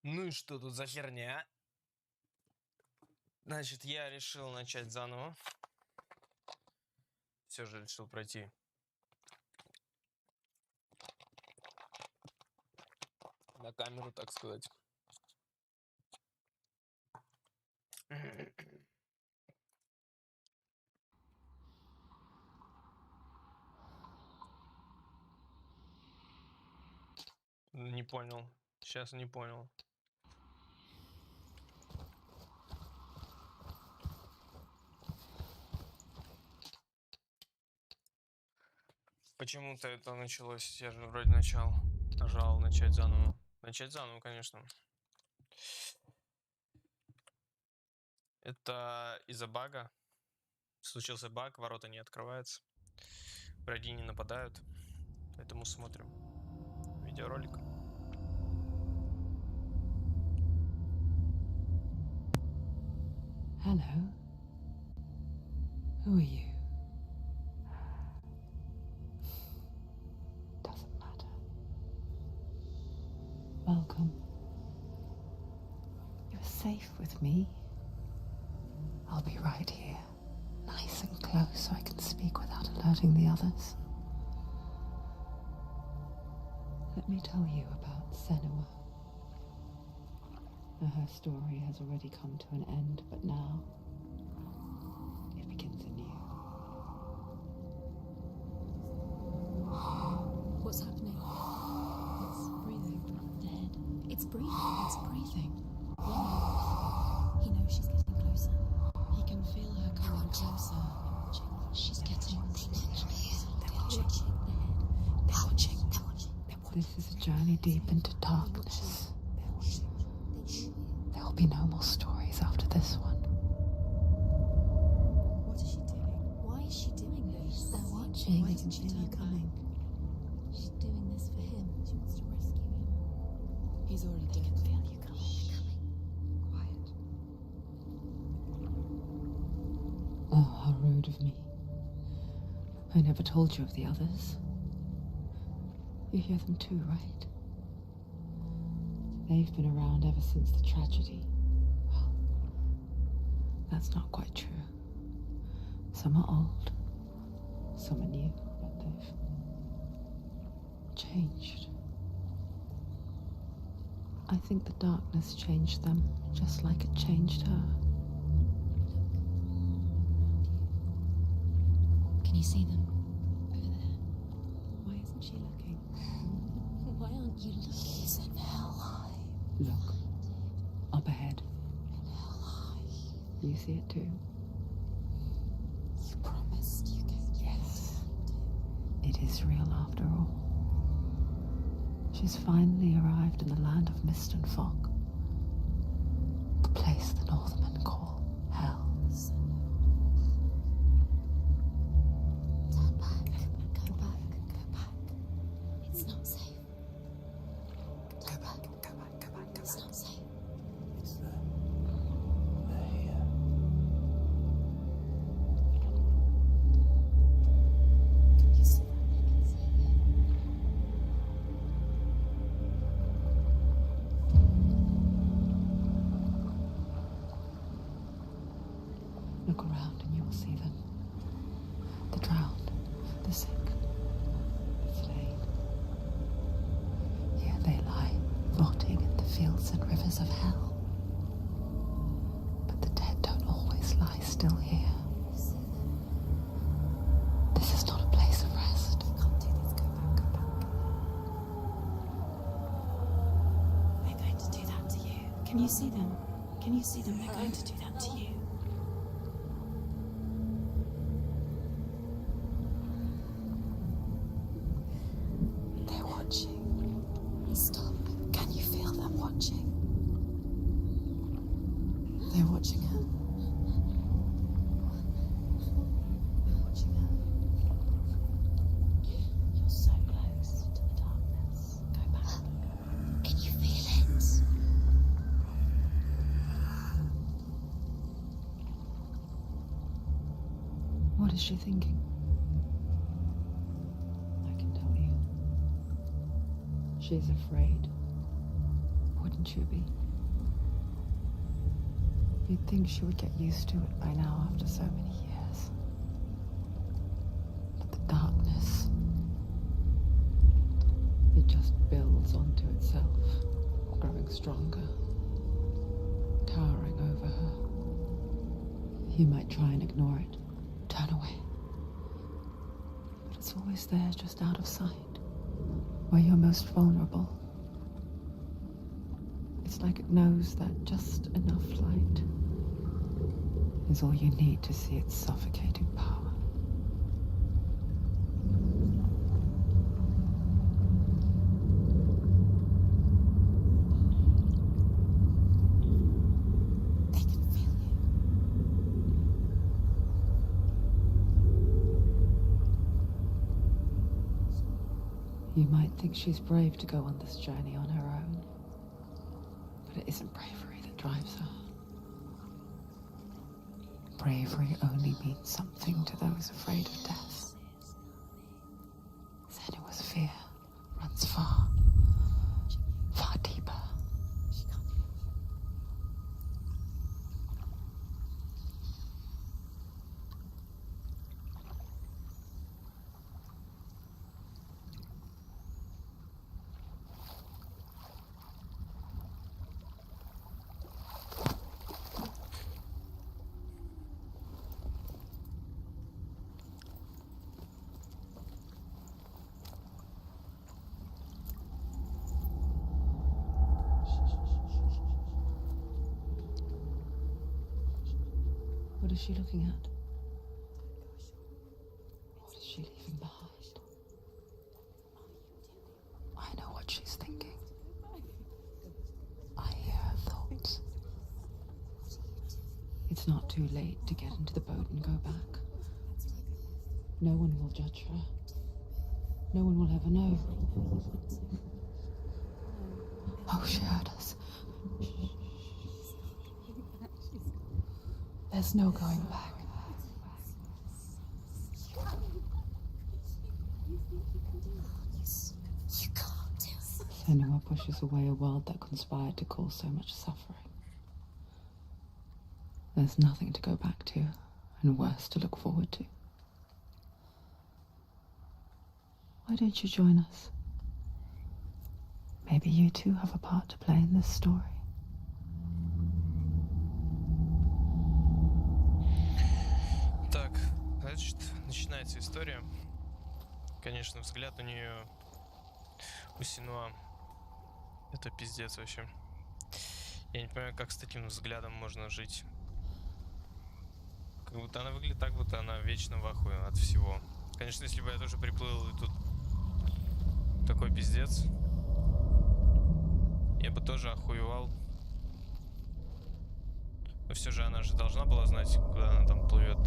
Ну и что тут за херня? Значит, я решил начать заново. Все же решил пройти. На камеру, так сказать. Не понял. Сейчас не понял. Почему-то это началось, я же вроде начал. Нажал начать заново. Начать заново, конечно. Это из-за бага. Случился баг, ворота не открываются. Враги не нападают. Поэтому смотрим видеоролик. Hello. Who are you? Doesn't matter. Welcome. You're safe with me. I'll be right here, nice and close so I can speak without alerting the others. Let me tell you about Senua. Her story has already come to an end, but now it begins anew. What's happening? It's breathing. Dead. It's breathing. It's breathing. He knows she's getting closer. He can feel her coming closer. She's getting closer. They're watching. They're watching. They're watching. This is a journey deep into darkness. There will be no more stories after this one. What is she doing? Why is she doing this? They're watching. Why isn't she Feel you coming. She's doing this for him. She wants to rescue him. He's already doing it. Feel you coming. Quiet. Oh, how rude of me. I never told you of the others. You hear them too, right? They've been around ever since the tragedy. Well, that's not quite true. Some are old, some are new, but they've changed. I think the darkness changed them, just like it changed her. Can you see them? Over there. Why isn't she looking? Why aren't you looking? He's in hell high. Look, up ahead. In hell high. You see it too? You promised you could. Yes. It is real after all. She's finally arrived in the land of mist and fog. The place the Northmen call hell. Turn back. Go back. Go back. It's not safe. Go back. Go back. Go back. It's not safe. It's them. They're here. You see that? I can see it. Look around and you will see them. The drowned, the sick, the slain. Here they lie, rotting in the fields and rivers of hell. But the dead don't always lie still here. You see them? This is not a place of rest. You can't do this. Go back. Go back. They're going to do that to you. Can you see them? Can you see them? They're going to do that to you. They're watching. Stop. Can you feel them watching? They're watching her. They're watching her. You're so close to the darkness. Go back. Can you feel it? What is she thinking? I can tell you. She's afraid. wouldn't you be? You'd think she would get used to it by now after so many years. But the darkness, it just builds onto itself, growing stronger, towering over her. You might try and ignore it, turn away. But it's always there, just out of sight, where you're most vulnerable. It's like it knows that just enough light is all you need to see its suffocating power. They can feel you. You might think she's brave to go on this journey on her own, but it isn't bravery that drives her. Bravery only means something to those afraid of death. Senua's fear runs far, far deeper. What is she looking at? What is she leaving behind? I know what she's thinking. I hear her thoughts. It's not too late to get into the boat and go back. No one will judge her. No one will ever know. Oh, she heard us. There's no going back. You can't do it. Senua pushes away a world that conspired to cause so much suffering. There's nothing to go back to, and worse to look forward to. Why don't you join us? Maybe you too have a part to play in this story. Так, значит, начинается история. Конечно, взгляд у нее, у Синуа, это пиздец вообще. Я не понимаю, как с таким взглядом можно жить. Как будто она выглядит так, будто она вечно в ахуе от всего. Конечно, если бы я тоже приплыл и тут такой пиздец, я бы тоже охуевал. Но все же она же должна была знать, куда она там плывет.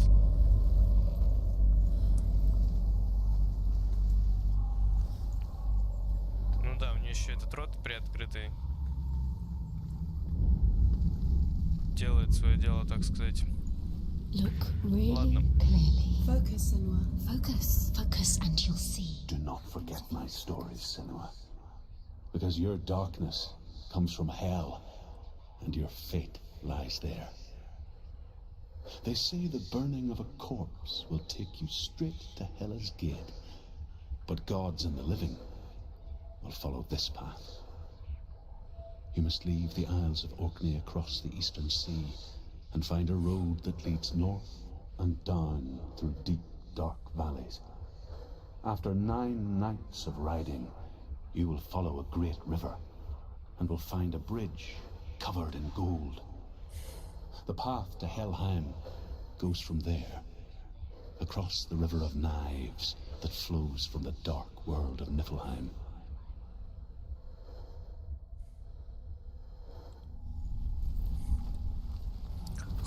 Ну да, у нее еще этот рот приоткрытый. Делает свое дело, так сказать. Look really Ладно. clearly. Focus, Senua. Focus. Focus and you'll see. Do not forget my stories, Senua. Because your darkness comes from hell, and your fate lies there. They say the burning of a corpse will take you straight to Hela's gate, but gods and the living will follow this path. You must leave the Isles of Orkney across the eastern sea and find a road that leads north and down through deep, dark valleys. After 9 nights of riding, you will follow a great river and will find a bridge covered in gold. The path to Helheim goes from there, across the river of knives that flows from the dark world of Niflheim.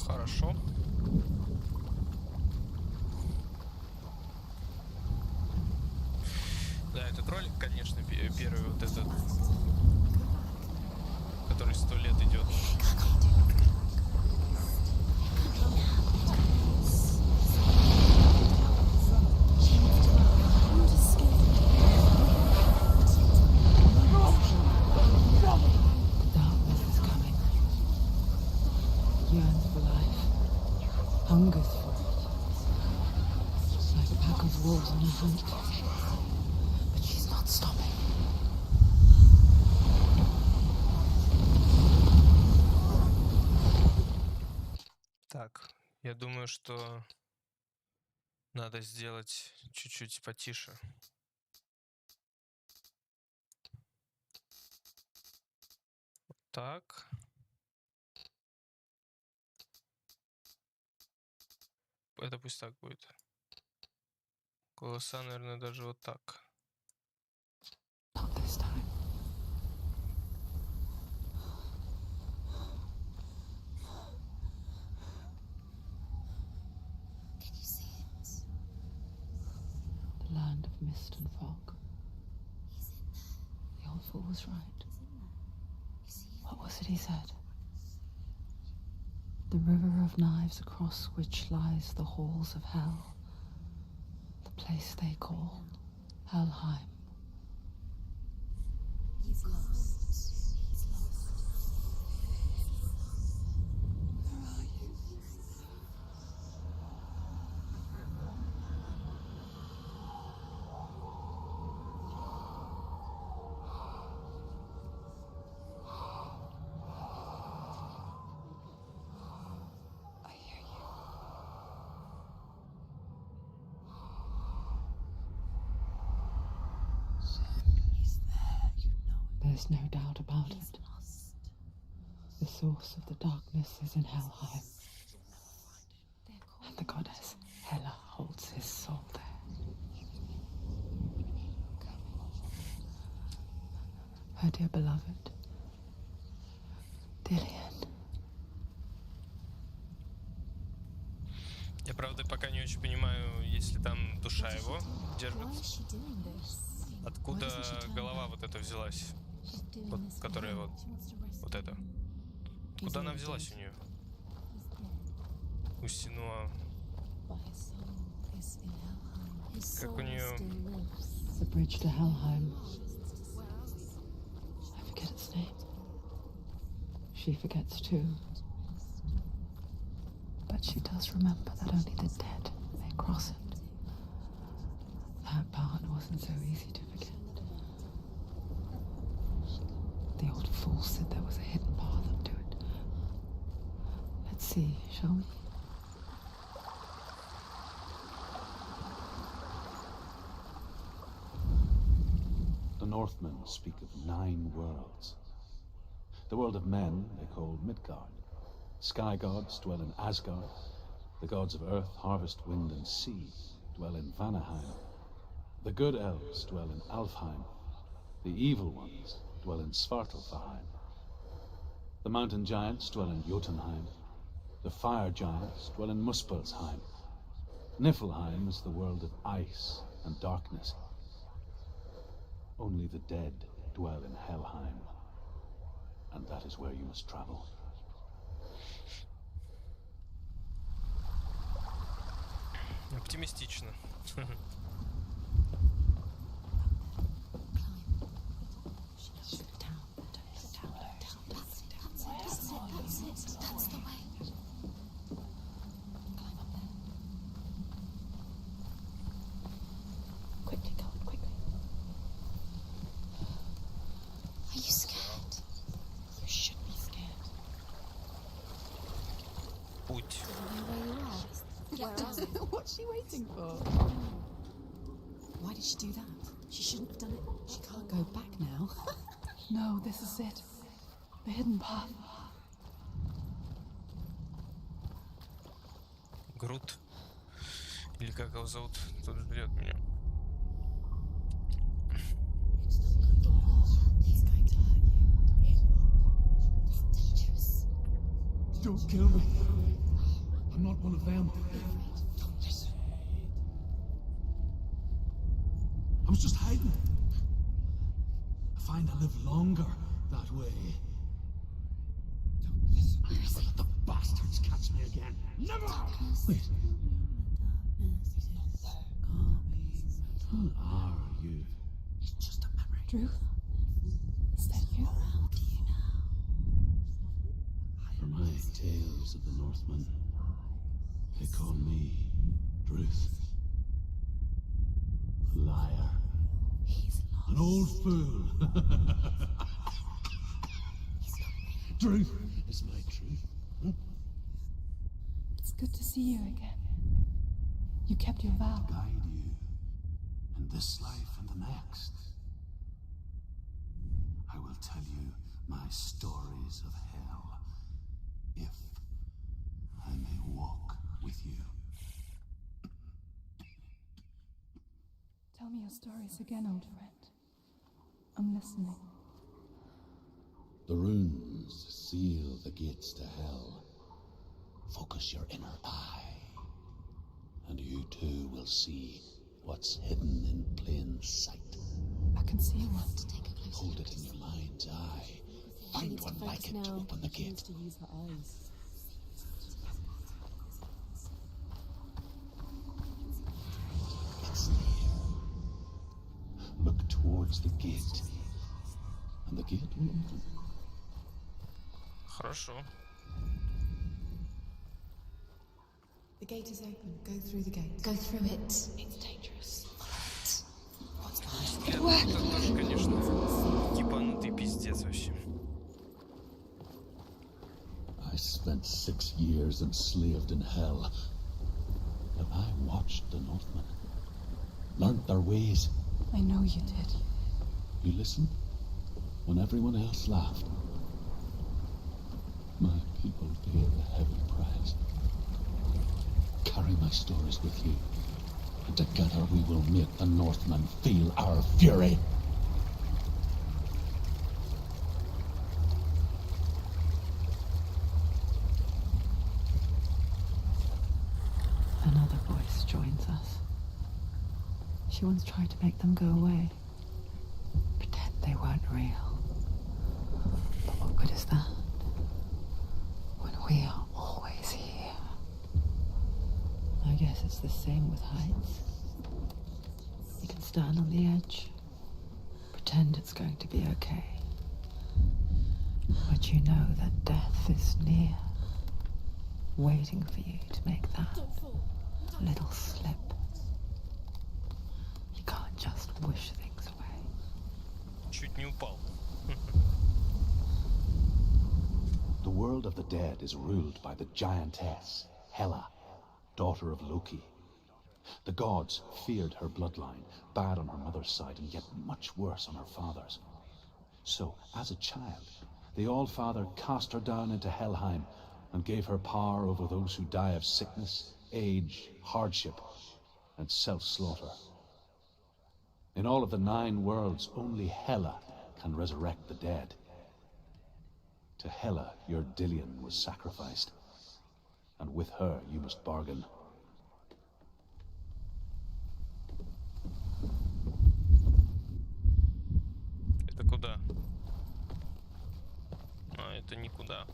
Хорошо. Да, этот ролик, конечно, первый вот этот, который 100 лет идет. думаю, что надо сделать чуть-чуть потише. Так. Это пусть так будет. Голоса, наверное, даже вот так. Not this time. Can you see it? The land of mist and fog. He's in there. The old fool was right. He's in there. You see it? What was it he said? The river of knives across which lies the halls of hell. The place they call Helheim. He's lost. He's lost. Where are you? I hear you. He's there. You know it. There's no doubt about He's it. lost. The source of the darkness is in Helheim, They're calling and the goddess Hela holds his soul there. Her dear beloved, Dillian. Я, правда, пока не очень понимаю, если там душа его Why держит. is she doing this? Откуда Why doesn't she turn голова back? вот эта взялась? She's doing Вот, this которая for вот, him. She wants to rescue вот эта. him. Откуда она He's взялась dead. у нее? He's dead. У Синуа. But his soul is in Helheim. His Как soul у нее still lives. The bridge to Helheim. I forget its name. She forgets too. But she does remember that only the dead may cross it. That part wasn't so easy to forget. The old fool said there was a hidden path up to it. Let's see, shall we? The Northmen speak of 9 worlds. The world of men they call Midgard. Sky gods dwell in Asgard. The gods of earth, harvest, wind, and sea dwell in Vanaheim. The good elves dwell in Alfheim. The evil ones dwell in Svartalfheim. The mountain giants dwell in Jotunheim. The fire giants dwell in Muspelheim. Niflheim is the world of ice and darkness. Only the dead dwell in Helheim. And that is where you must travel. Оптимистично. That's the way. Climb up there. Quickly, Colin, quickly. Are you scared? You should be scared. Путь. You know where you are. What's she waiting for? Why did she do that? She shouldn't have done it. She can't go back now. No, this is it. The hidden path. Грут. Или как его зовут? Тот ждет меня. He's going to hurt you. Dangerous. Don't kill me. I'm not one of them. Don't listen. I was just hiding. I find I live longer that way. Don't listen. Never let the bastards catch me again. Never! Wait. Who are you? It's just a memory. Drew? Is that you? How do you know? For my tales of the Northmen, they call me Druth. A liar. He's lost. An old fool. He's not real. Truth is my truth. Huh? It's good to see you again. You kept your vow. Guide you in this life and the next. I will tell you my stories of hell, if I may walk with you. Tell me your stories again, old friend. I'm listening. The runes seal the gates to hell. Focus your inner eye, and you too will see what's hidden in plain sight. I can see one. Take a closer Hold look it to in your see. mind's eye. She Find needs to one like focus it to now. open the She needs gate. to use her eyes. It's there. Look towards the gate, and the gate will open. Хорошо. The gate is open. Go through the gate. Go through it. It's dangerous. What's behind Это тоже, конечно, ебанутый пиздец вообще. I spent 6 years enslaved in hell, but I watched the Northmen, learnt their ways. I know you did. You listened when everyone else laughed. My people paid a heavy price. Carry my stories with you, and together we will make the Northmen feel our fury. Another voice joins us. She once tried to make them go away. Pretend they weren't real. But what good is that? When we are always here. I guess it's the same with heights. You can stand on the edge, pretend it's going to be okay. But you know that death is near, waiting for you to make that little slip. You can't just wish things away. Чуть не упал. The world of the dead is ruled by the giantess, Hela, daughter of Loki. The gods feared her bloodline, bad on her mother's side and yet much worse on her father's. So, as a child, the All-Father cast her down into Helheim and gave her power over those who die of sickness, age, hardship, and self-slaughter. In all of the 9 worlds, only Hela can resurrect the dead. To Hela, your Dillion was sacrificed, and with her you must bargain. Это куда? А, это никуда.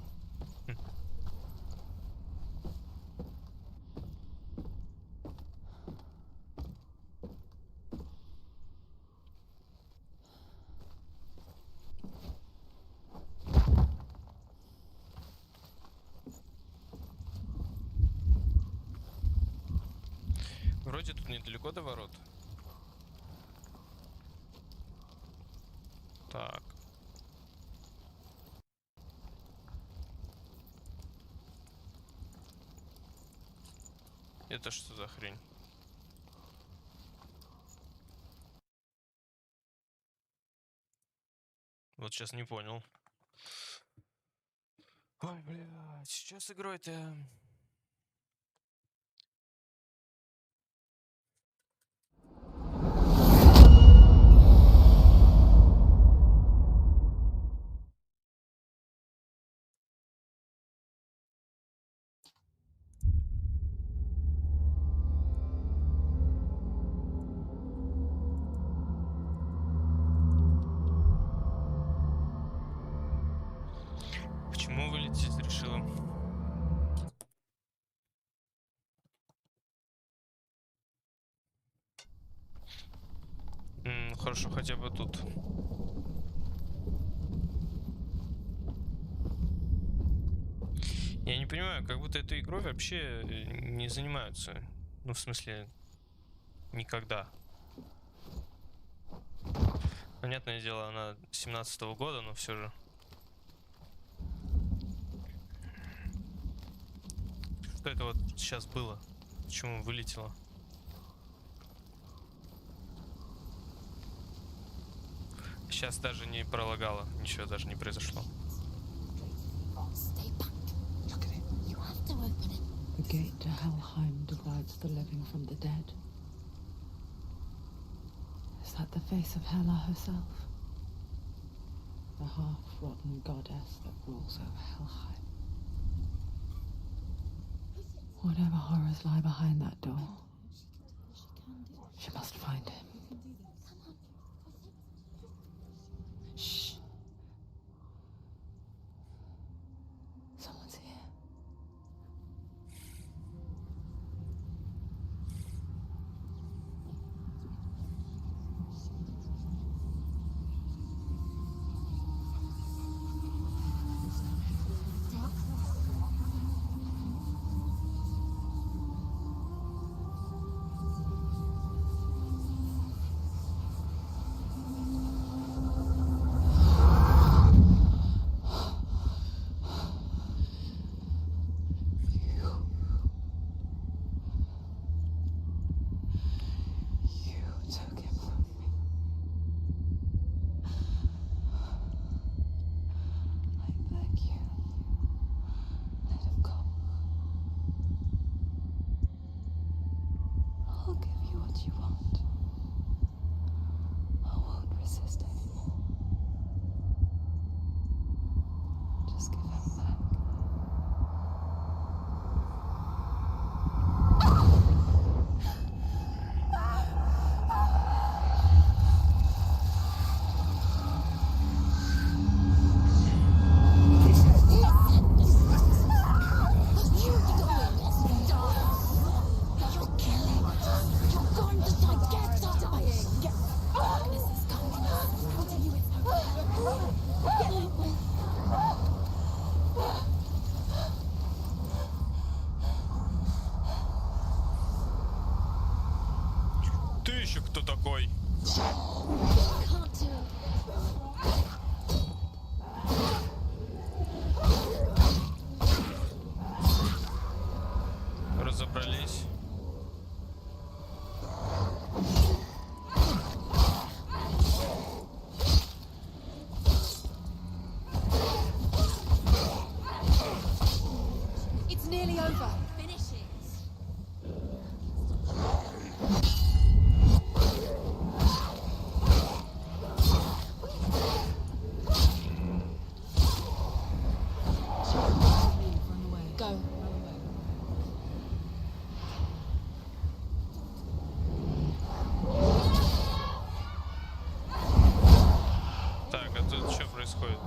Вроде тут недалеко до ворот. Так. Это что за хрень? Вот сейчас не понял. Ой, блядь, сейчас игрой-то. Почему вылететь решила? Хорошо, хотя бы тут. Я не понимаю, как будто этой игрой вообще не занимаются. Ну, в смысле, никогда. Понятное дело, она 17-го года, но все же. Что это вот сейчас было? Почему вылетело? Сейчас даже не пролагало, ничего даже не произошло. Stay back. Look at it. You have to open it. The gate to Helheim divides the living from the dead. Is that the face of Hela herself? The half-rotten goddess that rules over Helheim. Whatever horrors lie behind that door, she must find him. Shh. Someone's here. You want. I won't resist anymore. Just give him back. Ты еще кто такой? Разобрались. It's nearly over. Finish it. Go. Так, а тут что происходит?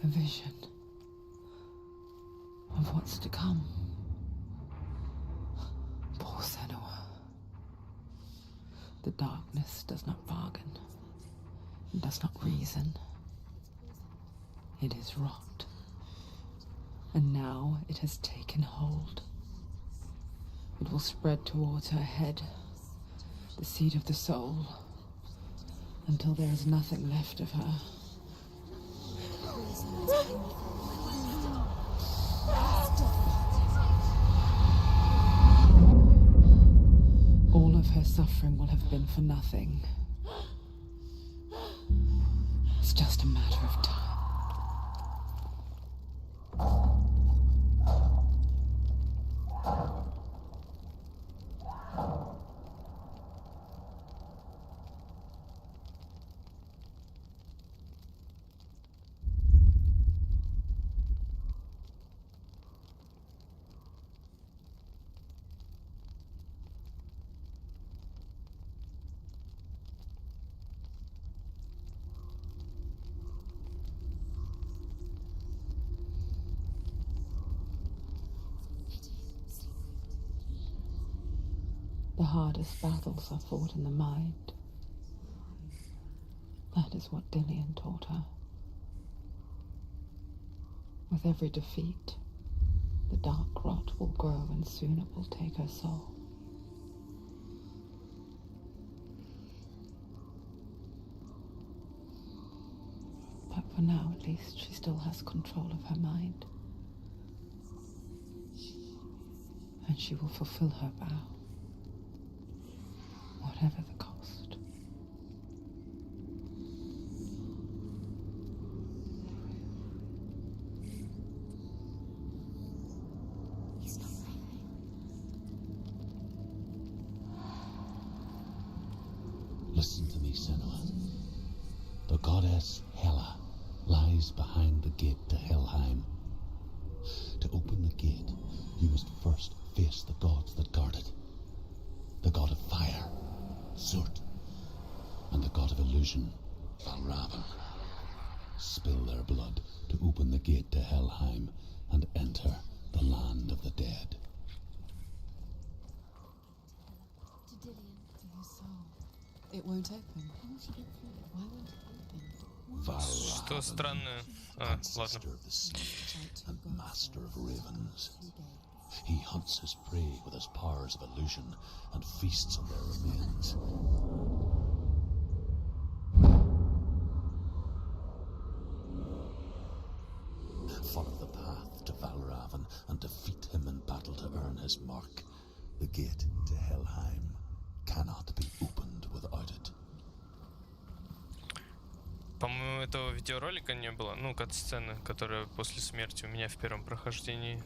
A vision of what's to come. Poor Senua. The darkness does not bargain, it does not reason. It is rot. And now it has taken hold. It will spread towards her head, the seat of the soul, until there is nothing left of her. All of her suffering will have been for nothing. It's just a matter of time. The hardest battles are fought in the mind. That is what Dillian taught her. With every defeat, the dark rot will grow and soon it will take her soul. But for now, at least, she still has control of her mind. And she will fulfill her vow, whatever the cost. Listen to me, Senua. The goddess Hela lies behind the gate to Helheim. To open the gate, you must first face the gods that guard it. The god of fire, Zurt, and the god of illusion, Valravan. Spill their blood to open the gate to Helheim and enter the land of the dead. To Dillian, to her soul. It won't open. How will she get through it? Why won't it open? Что странное. Ладно. Ancestor of the seas and master of ravens. He hunts his prey with his powers of illusion and feasts on their remains. Follow the path to Valravan and defeat him in battle to earn his mark. The gate to Helheim cannot be opened without it. По-моему, этого видеоролика не было. Ну, кат-сцены, которая после смерти у меня в первом прохождении.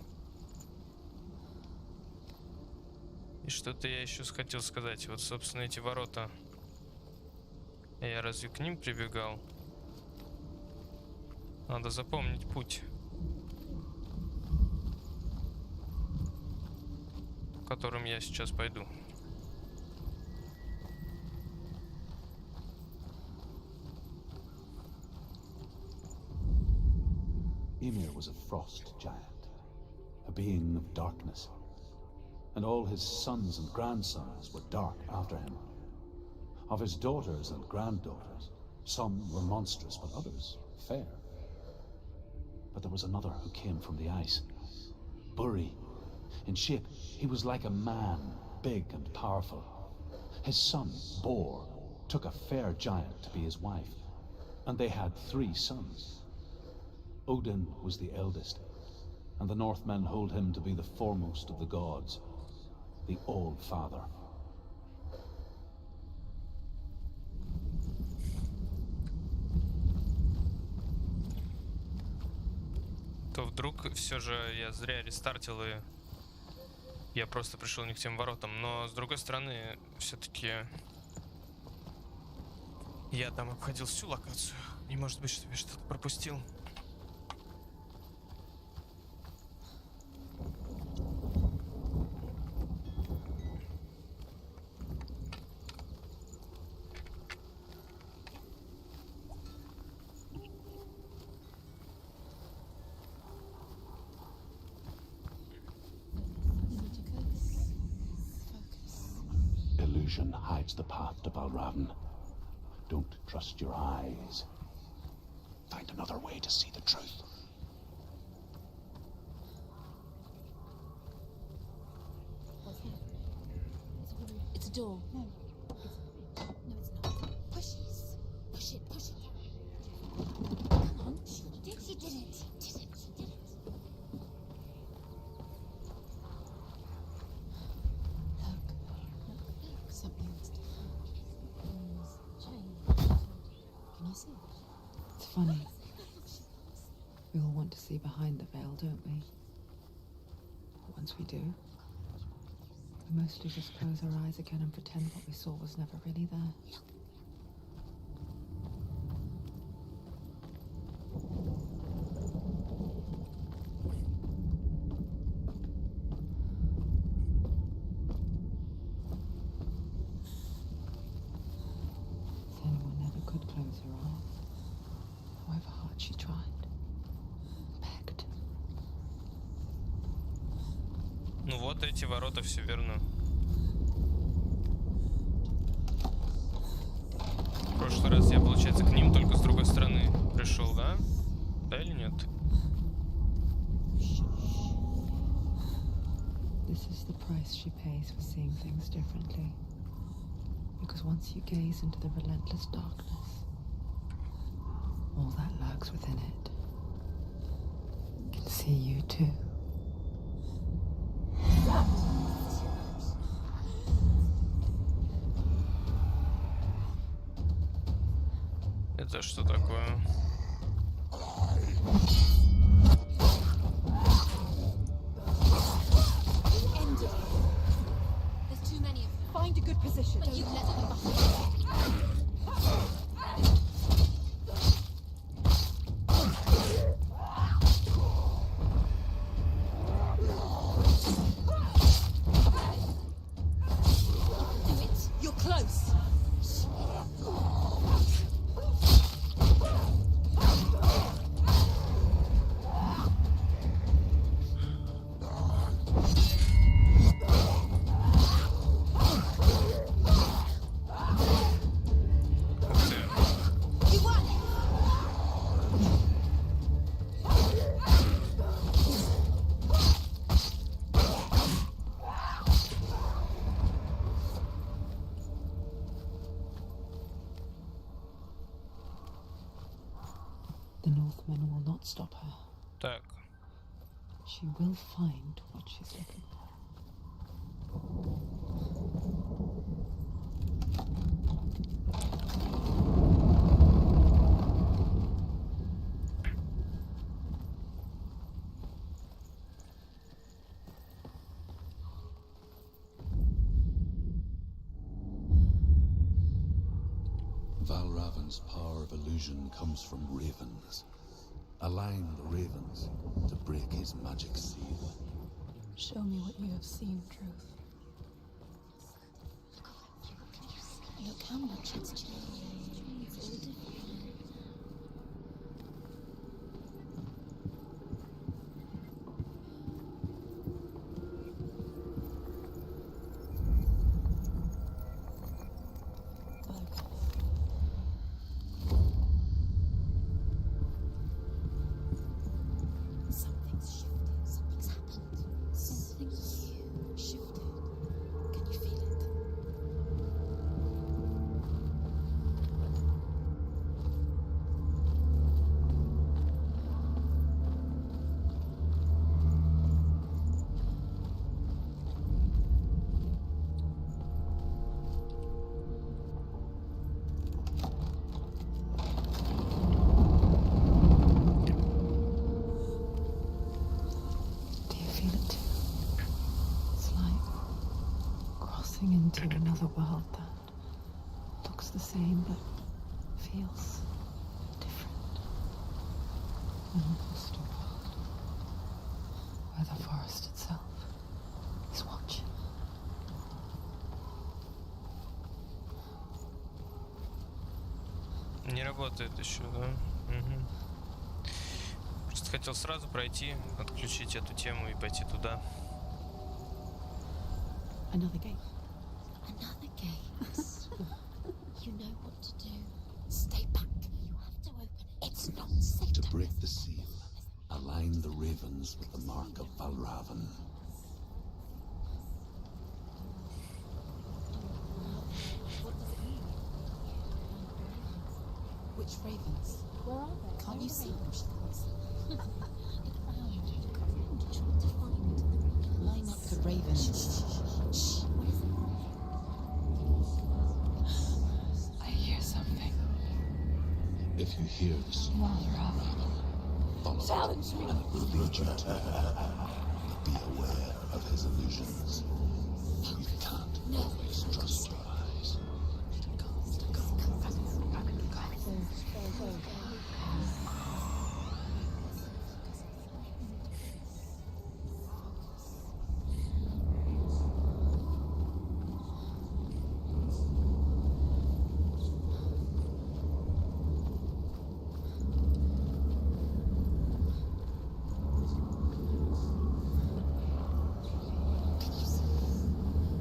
И что-то я еще хотел сказать. Вот, собственно, эти ворота. Я разве к ним прибегал? Надо запомнить путь, которым я сейчас пойду. Ymir was a frost giant, a being of darkness, and all his sons and grandsons were dark after him. Of his daughters and granddaughters, some were monstrous, but others fair. But there was another who came from the ice, Buri. In shape, he was like a man, big and powerful. His son, Bor, took a fair giant to be his wife, and they had 3 sons. Odin was the eldest, and the Northmen hold him to be the foremost of the gods, the All-Father. То вдруг все же я зря рестартил, и я просто пришел не к тем воротам. Но с другой стороны, все-таки я там обходил всю локацию. Не может быть, что я что-то пропустил. Illusion hides the path to Valravan. Don't trust your eyes. Find another way to see the truth. What's that? It's a door. No. No, it's not. Push it. Push it. Push it. Come on. She did it. She did it. She did it. She did it. Look. Something's different. Things change. Can you see it? It's funny. We all want to see behind the veil, don't we? But once we do, we mostly just close our eyes again and pretend what we saw was never really there. Senua never could close her eyes, however hard she tried. Begged. Ну вот эти ворота, все верно. ушел, да? Да или нет? This is the price she pays for seeing things differently. Because once you gaze into the relentless darkness, all that lurks within it can see you too. Это что такое? Ended. There's too many of them. Find a good position. But you let them behind. Do it. You're close. Ух ты. You won. The Northmen will not stop her. Так. She will find what she's looking for. Valravan's power of illusion comes from ravens. Align the ravens to break his magic seal. Show me what you have seen, Truth. Look how much it's changed. It's all different. Something's shifted. Something's happened. Something new shifted. Can you feel it? Do you feel it too? It's like crossing into another world that looks the same but feels different. An imposter world where the forest itself is watching. Не работает еще, да? Мгм. Просто хотел сразу пройти, отключить эту тему и пойти туда. Another gate. Another gate. You know what to do. Stay back. You have to open it. It's not safe To break the seal, align the ravens with the mark of Valravan. What does it mean? Which ravens? Where are they? Can't you see them? Line up the ravens. What is it? I hear something. If you hear the small Valravan, follow Challenge it, me. and it will lead you to him. But be aware of his illusions. You can't always trust your eyes.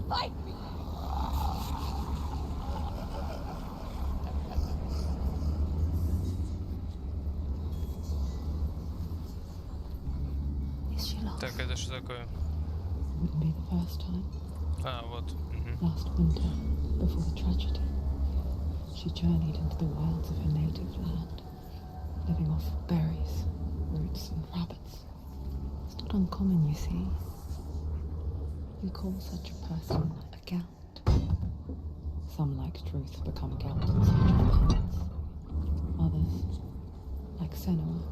Fight me! Так, это что такое? Wouldn't be the first time. А, вот. Мгм. Last winter, before the tragedy, she journeyed into the wilds of her native land, living off berries, roots, and rabbits. It's not uncommon, you see. We call such a person a gout. Some, like Truth, become gout in search of balance. Others, like Senua,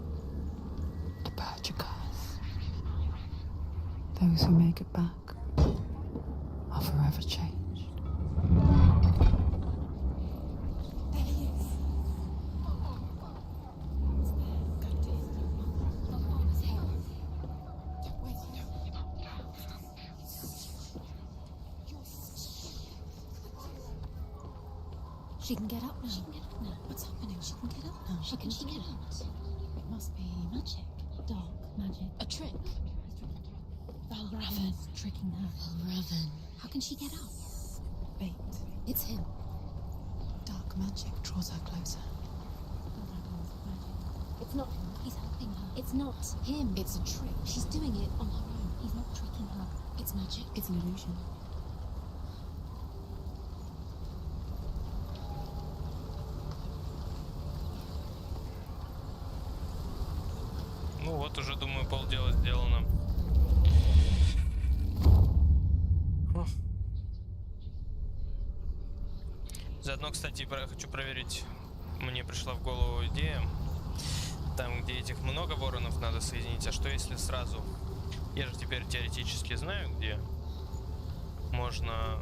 the Purchakers. Those who make it back are forever changed. There he is. She can get up now. What's happening? She can get up now. How can she get out? It must be magic. Dark magic. A trick. Valravan tricking her. Valravan. How can she get out? Wait. It's him. Dark magic draws her closer. It's not him. He's helping her. It's not him. It's a trick. She's doing it on her own. He's not tricking her. It's magic. It's an illusion. Ну вот, уже, думаю, полдела сделано. О. Заодно, кстати, хочу проверить. Мне пришла в голову идея. Там, где этих много воронов, надо соединить. А что если сразу? Я же теперь теоретически знаю, где можно,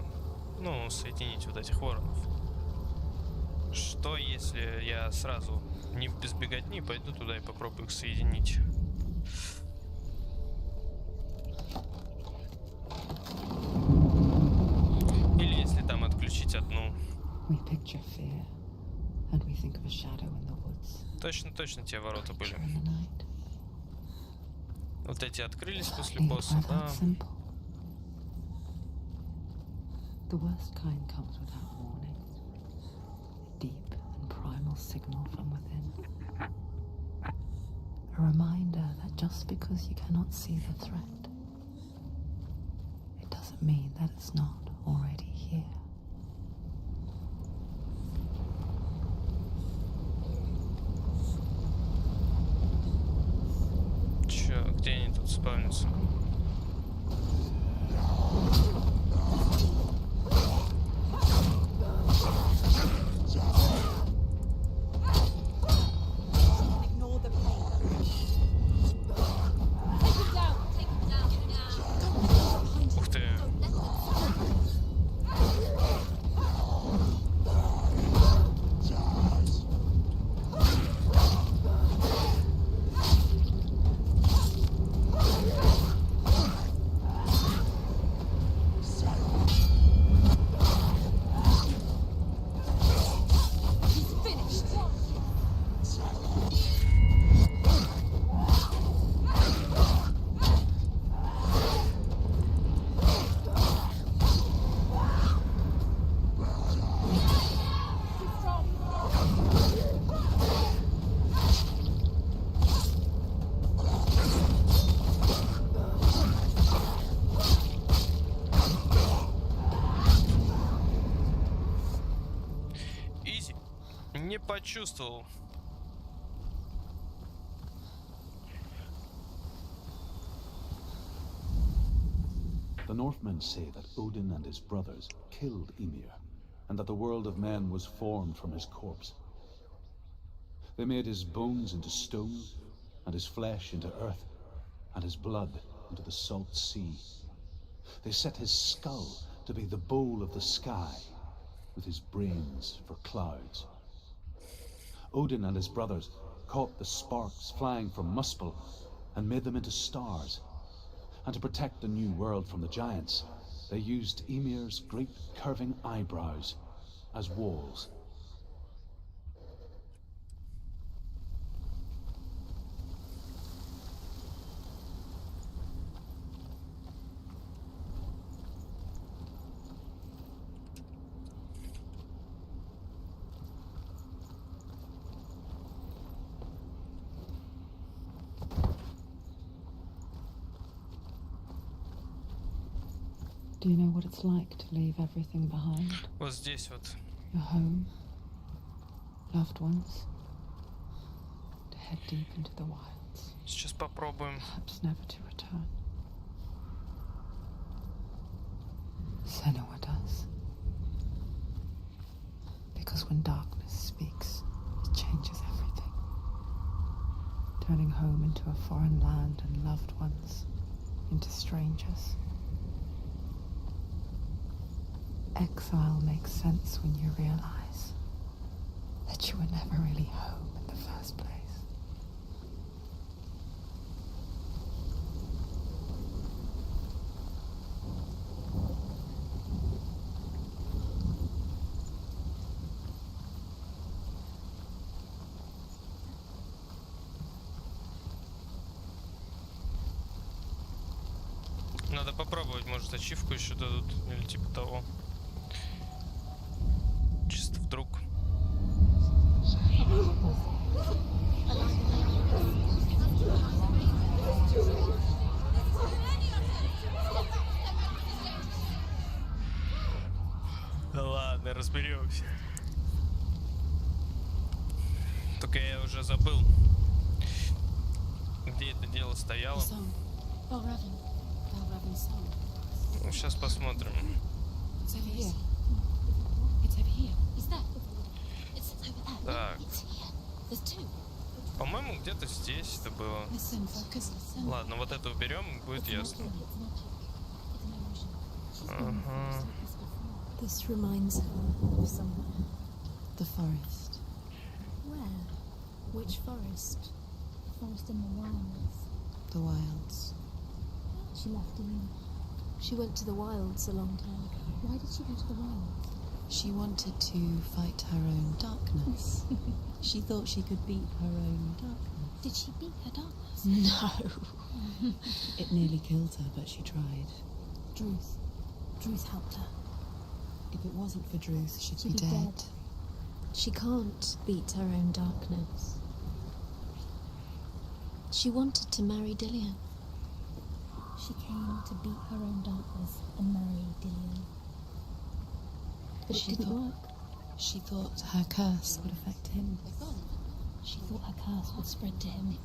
ну, соединить вот этих воронов. Что если я сразу, не без беготни, пойду туда и попробую их соединить? Или если там отключить одну. We picture fear, and we think of a shadow in the woods. Точно те ворота были. In the night. Вот эти открылись после Leave it босса, by да. that simple. The worst kind comes without warning. Deep and primal signal from within. A reminder that just because you cannot see the threat, it doesn't mean that it's not already here. Чё, где они тут спавнятся? Ignore the pain. Take him down. Take him down now. Ух ты. He's finished. Изи. Не почувствовал. The Northmen say that Odin and his brothers killed Ymir, and that the world of men was formed from his corpse. They made his bones into stone, and his flesh into earth, and his blood into the salt sea. They set his skull to be the bowl of the sky, with his brains for clouds. Odin and his brothers caught the sparks flying from Muspel and made them into stars. And to protect the new world from the giants, they used Ymir's great curving eyebrows as walls. Do you know what it's like to leave everything behind? Вот здесь вот. Your home, loved ones, to head deep into the wilds, Сейчас попробуем. perhaps never to return. Senua does. Because when darkness speaks, it changes everything. Turning home into a foreign land and loved ones into strangers. Exile makes sense when you realize that you were never really home in the first place. Надо попробовать, может, ачивку еще дадут или типа того. Чисто вдруг. Ладно, разберемся. Только я уже забыл, где это дело стояло. Ну, сейчас посмотрим. It's over here. It's over here. Is that? It's over there. Так, It's here. There's two. по-моему, где-то здесь это было. Listen, focus. Listen. Ладно, вот это уберем, будет ясно. Ага. This reminds her of somewhere. The forest. Where? Which forest? Forest in the wilds. The wilds. She left Dean. She went to the wilds a long time ago. Why did she go to the wilds? She wanted to fight her own darkness. She thought she could beat her own darkness. Did she beat her darkness? No. It nearly killed her, but she tried. Druth. Druth helped her. If it wasn't for Druth, she'd She'd be be dead. dead. She can't beat her own darkness. She wanted to marry Dillian. She came to beat her own darkness and marry Dillian. But it didn't work. She thought her curse would affect him. She thought her curse would spread to him.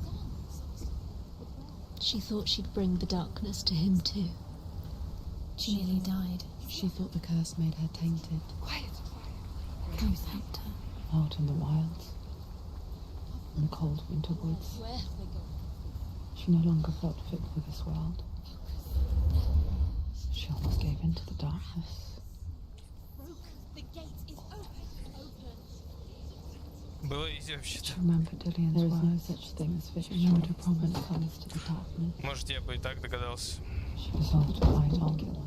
She thought she'd bring the darkness to him too. She nearly died. She thought the curse made her tainted. Druth helped her. Out in the wilds, in the cold winter woods, she no longer felt fit for this world. She almost gave in to the darkness. The gate is open. Было изи вообще-то. To remember Dillian's there is no such thing as vision. She knew when it comes to the darkness. Может, я бы и так догадался. She resolved to fight on.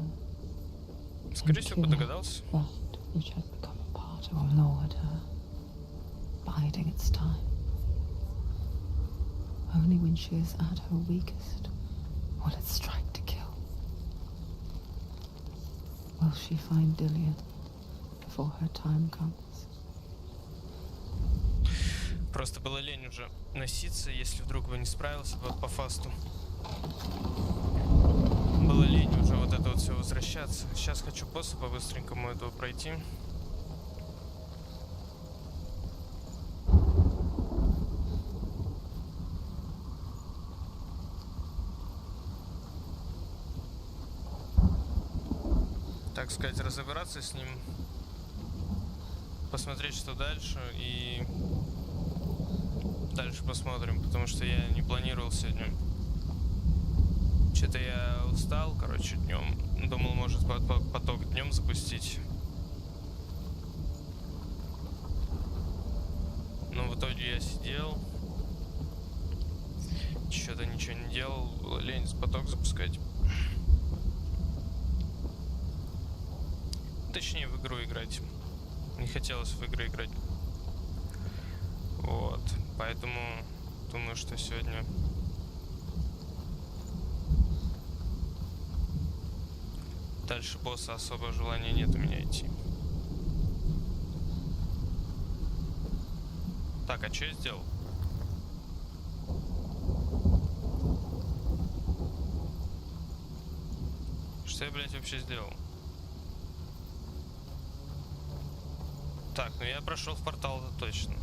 Скорее всего, бы догадался. That which had become a part of her lured her, biding its time. Only when she is at her weakest will it strike to kill. Will she find Dillian before her time comes? Просто было лень уже носиться, если вдруг бы не справился вот по фасту. Было лень уже вот это вот все возвращаться. Сейчас хочу босса по-быстренькому этого пройти. Так сказать, разобраться с ним, посмотреть, что дальше, и дальше посмотрим, потому что я не планировал сегодня. Что-то я устал, короче, днем. Думал, может, поток днем запустить. Но в итоге я сидел, что-то ничего не делал, было лень поток запускать. Точнее, в игру играть. Не хотелось в игры играть. Вот. Поэтому думаю, что сегодня дальше босса особо желания нет у меня идти. Так, а что я сделал? Что я, блядь, вообще сделал? Так, ну я прошел в портал, это точно.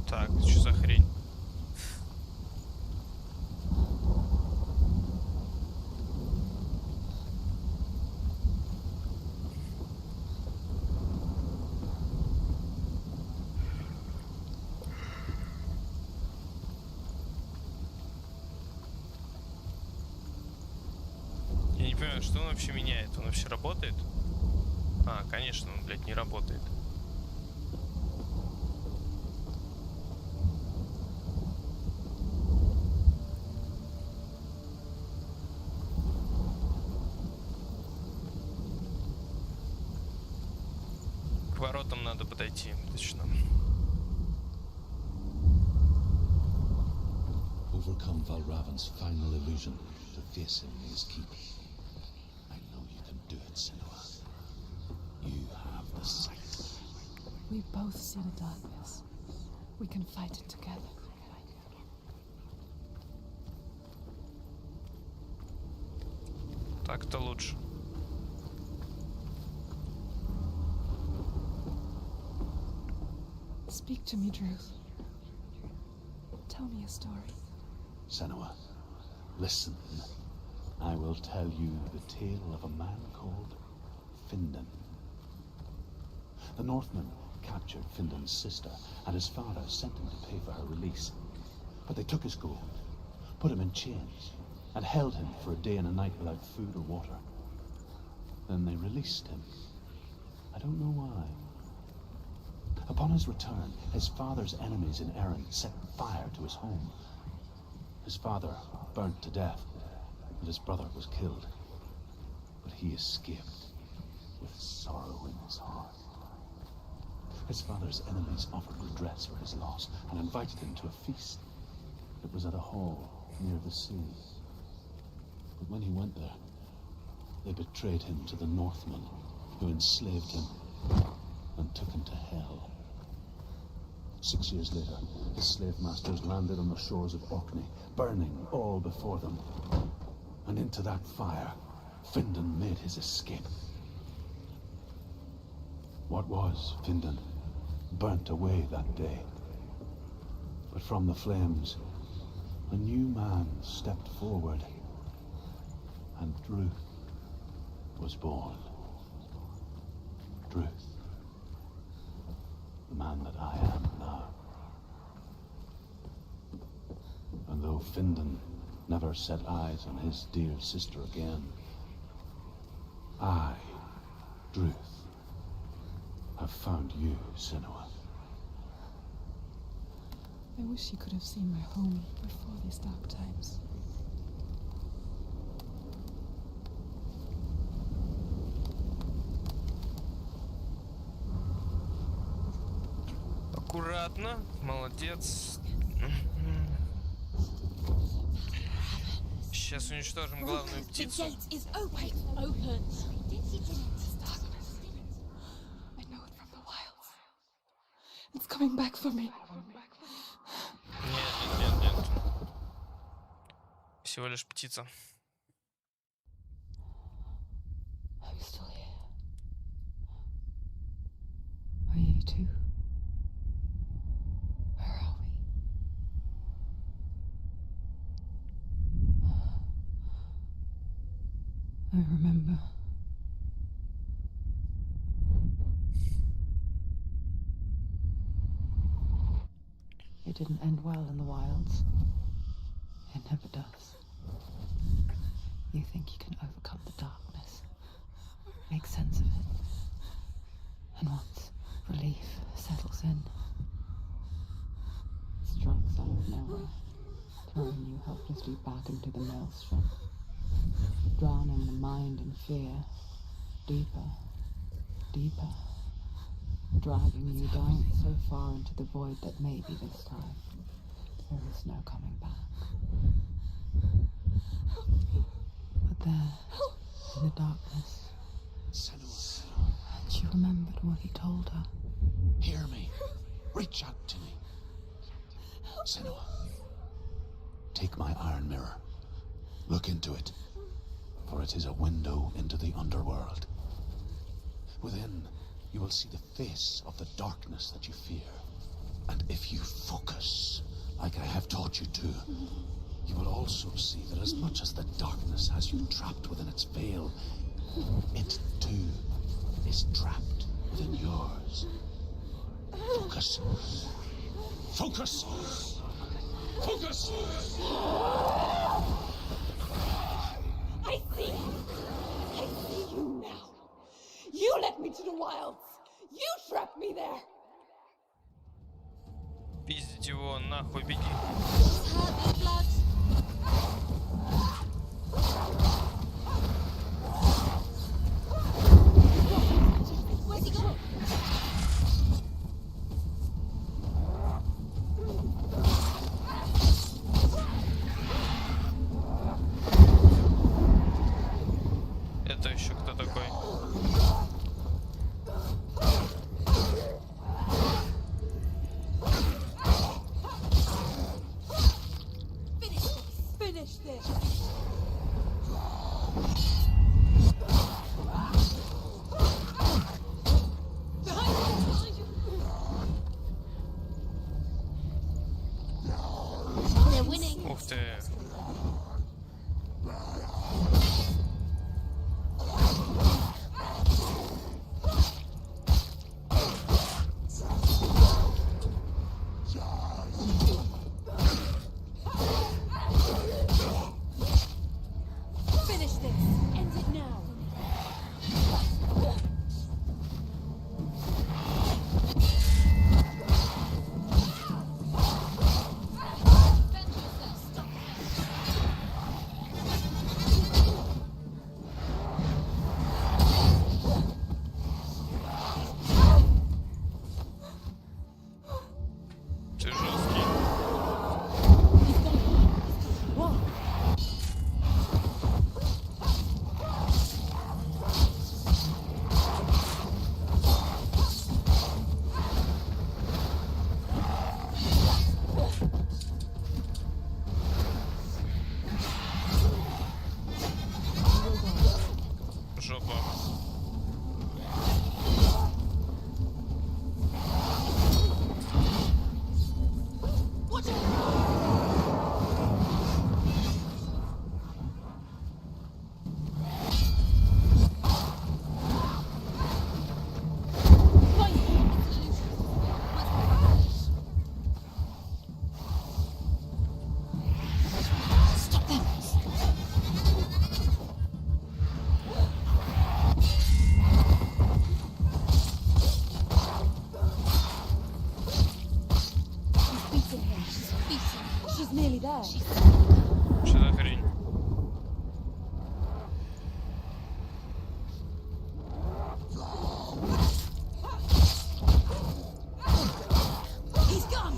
Так, что за хрень? Я не понимаю, что он вообще меняет? Он вообще работает? А, конечно, он, блядь, не работает. К воротам надо подойти, точно. Overcome Valravan's final illusion to face him in his keep. I know you can do it, Senua. You have the sight. We both see the darkness. We can fight it together. Так-то лучше. Speak to me, Druth. Tell me a story. Senua, listen. I will tell you the tale of a man called Findan. The Northmen captured Findan's sister, and his father sent him to pay for her release. But they took his gold, put him in chains, and held him for a day and a night without food or water. Then they released him. I don't know why. Upon his return, his father's enemies in Erin set fire to his home. His father burnt to death, and his brother was killed. But he escaped with sorrow in his heart. His father's enemies offered redress for his loss and invited him to a feast. It was at a hall near the sea. But when he went there, they betrayed him to the Northmen, who enslaved him and took him to hell. 6 years later, his slave masters landed on the shores of Orkney, burning all before them. And into that fire, Findan made his escape. What was Findan burnt away that day. But from the flames, a new man stepped forward, and Druth was born. Druth, the man that I am now. And though Findan never set eyes on his dear sister again, I, Druth, have found you, Senua. I wish you could have seen my home before these dark times. Аккуратно, молодец. Сейчас уничтожим главную птицу. Is open. Open. I know it from the wilds. It's coming back for me. Нет. Всего лишь птица. I'm still here. Are you too? Where are we? I remember. It didn't end well in the wilds. It never does. You think you can overcome the darkness, make sense of it, and once relief settles in, it strikes out of nowhere, throwing you helplessly back into the maelstrom, drowning the mind in fear, deeper, deeper, dragging you down so far into the void that maybe this time there is no coming back. But there, in the darkness, Senua, she remembered what he told her. hear me. Reach out to me. Senua, take iron mirror. Look into it, for it is a window into the underworld. Within, you will see the face of the darkness that you fear. And if you focus, like I have taught you to, you will also see that as much as the darkness has you trapped within its veil, it too is trapped within yours. Focus. Focus! Focus! I see you now. You led me to the wilds. You trapped me there. Пиздить его, нахуй, беги. Hurt me, blood. Where's he gone? Это еще кто такой? Finish this. They're winning. Ух ты. Finish this. End it now. Ты жесткий. Жопа. Stop them. She's beating him. She's beaten. She's nearly there. Что за хрень? He's gone.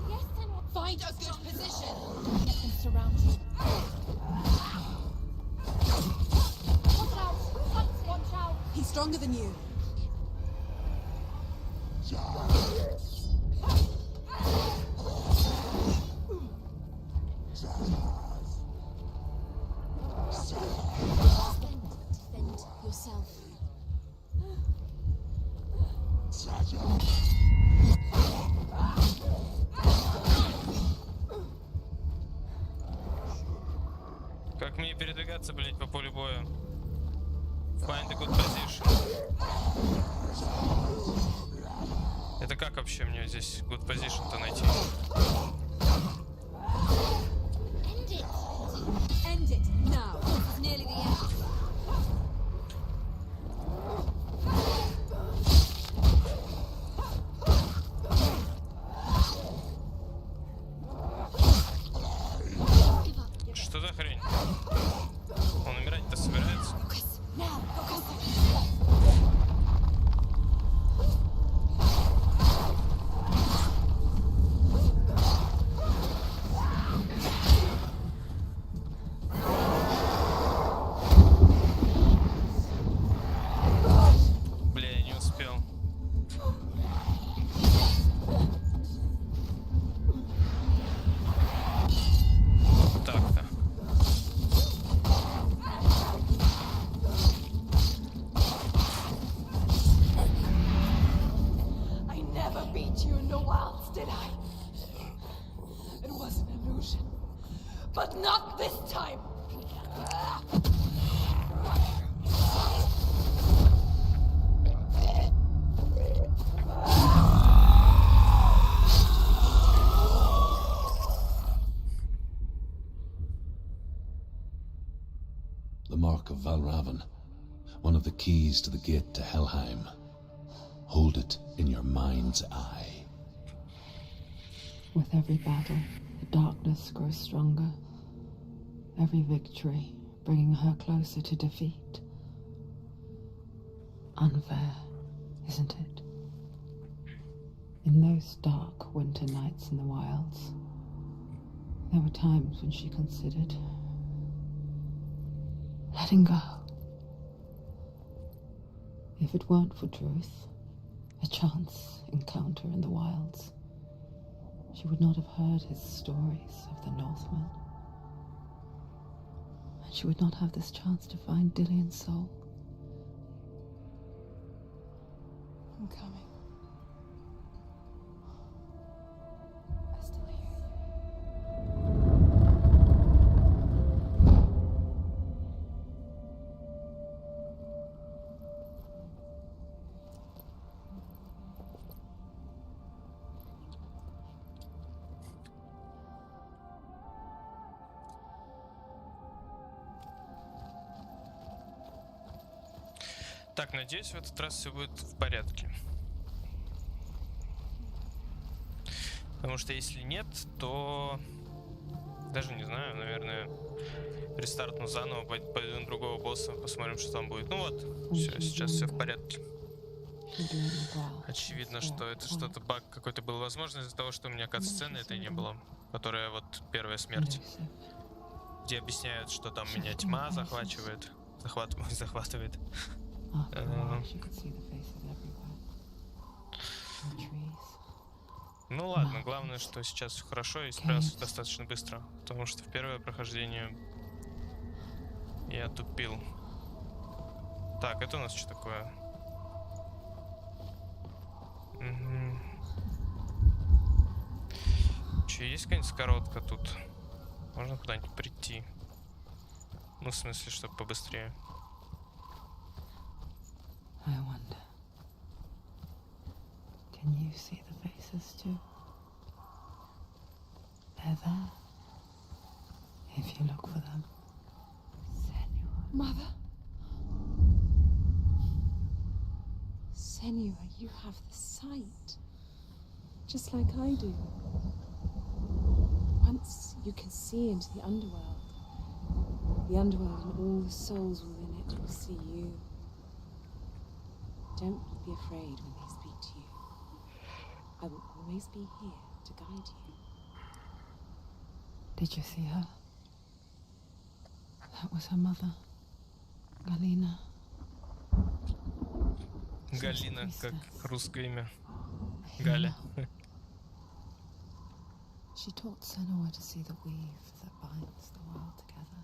Yes, Senua. Find a good position. Let them surround you. Watch out. Hunting. Watch out. He's stronger than you. Defend yourself. Как мне передвигаться, блять, по полю боя? Find a good position. Это как вообще мне здесь good position-то найти? End it. End it now. It's nearly the end. Give up. Что за хрень? Он умирать-то собирается? Focus. Now. Focus. into wilds, did I? It was an illusion. But not this time! The mark of Valravan, one of the keys to the gate to Helheim. Hold it in your mind's eye. With every battle, the darkness grows stronger. Every victory bringing her closer to defeat. Unfair, isn't it? In those dark winter nights in the wilds, there were times when she considered letting go. If it weren't for Druth, a chance encounter in the wilds, she would not have heard his stories of the Northmen. And she would not have this chance to find Dillion's soul. I'm coming. I still hear you. Так, надеюсь, в этот раз все будет в порядке. Потому что если нет, то... Даже не знаю, наверное, рестартну заново, пойду на другого босса, посмотрим, что там будет. Ну вот, все, сейчас все в порядке. Очевидно, что это что-то баг какой-то был. Возможно, из-за того, что у меня кат-сцены этой не было. Которая вот первая смерть. Где объясняют, что там меня тьма захватывает. Захватывает. Ну ладно, главное, что сейчас все хорошо и справился достаточно быстро. Потому что в первое прохождение я тупил. Так, это у нас что такое? Угу. Че, есть какая-нибудь скоротка тут? Можно куда-нибудь прийти? Ну, в смысле, чтобы побыстрее. I wonder, can you see the faces too? They're there, if you look for them. Senua. Mother? Senua, you have the sight. Just like I do. Once you can see into the underworld and all the souls within it will see you. Don't be afraid when they speak to you. I will always be here to guide you. Did you see her? That was her mother, Galina. Галина, как русское имя. Галя. She taught Senua to see the weave that binds the world together.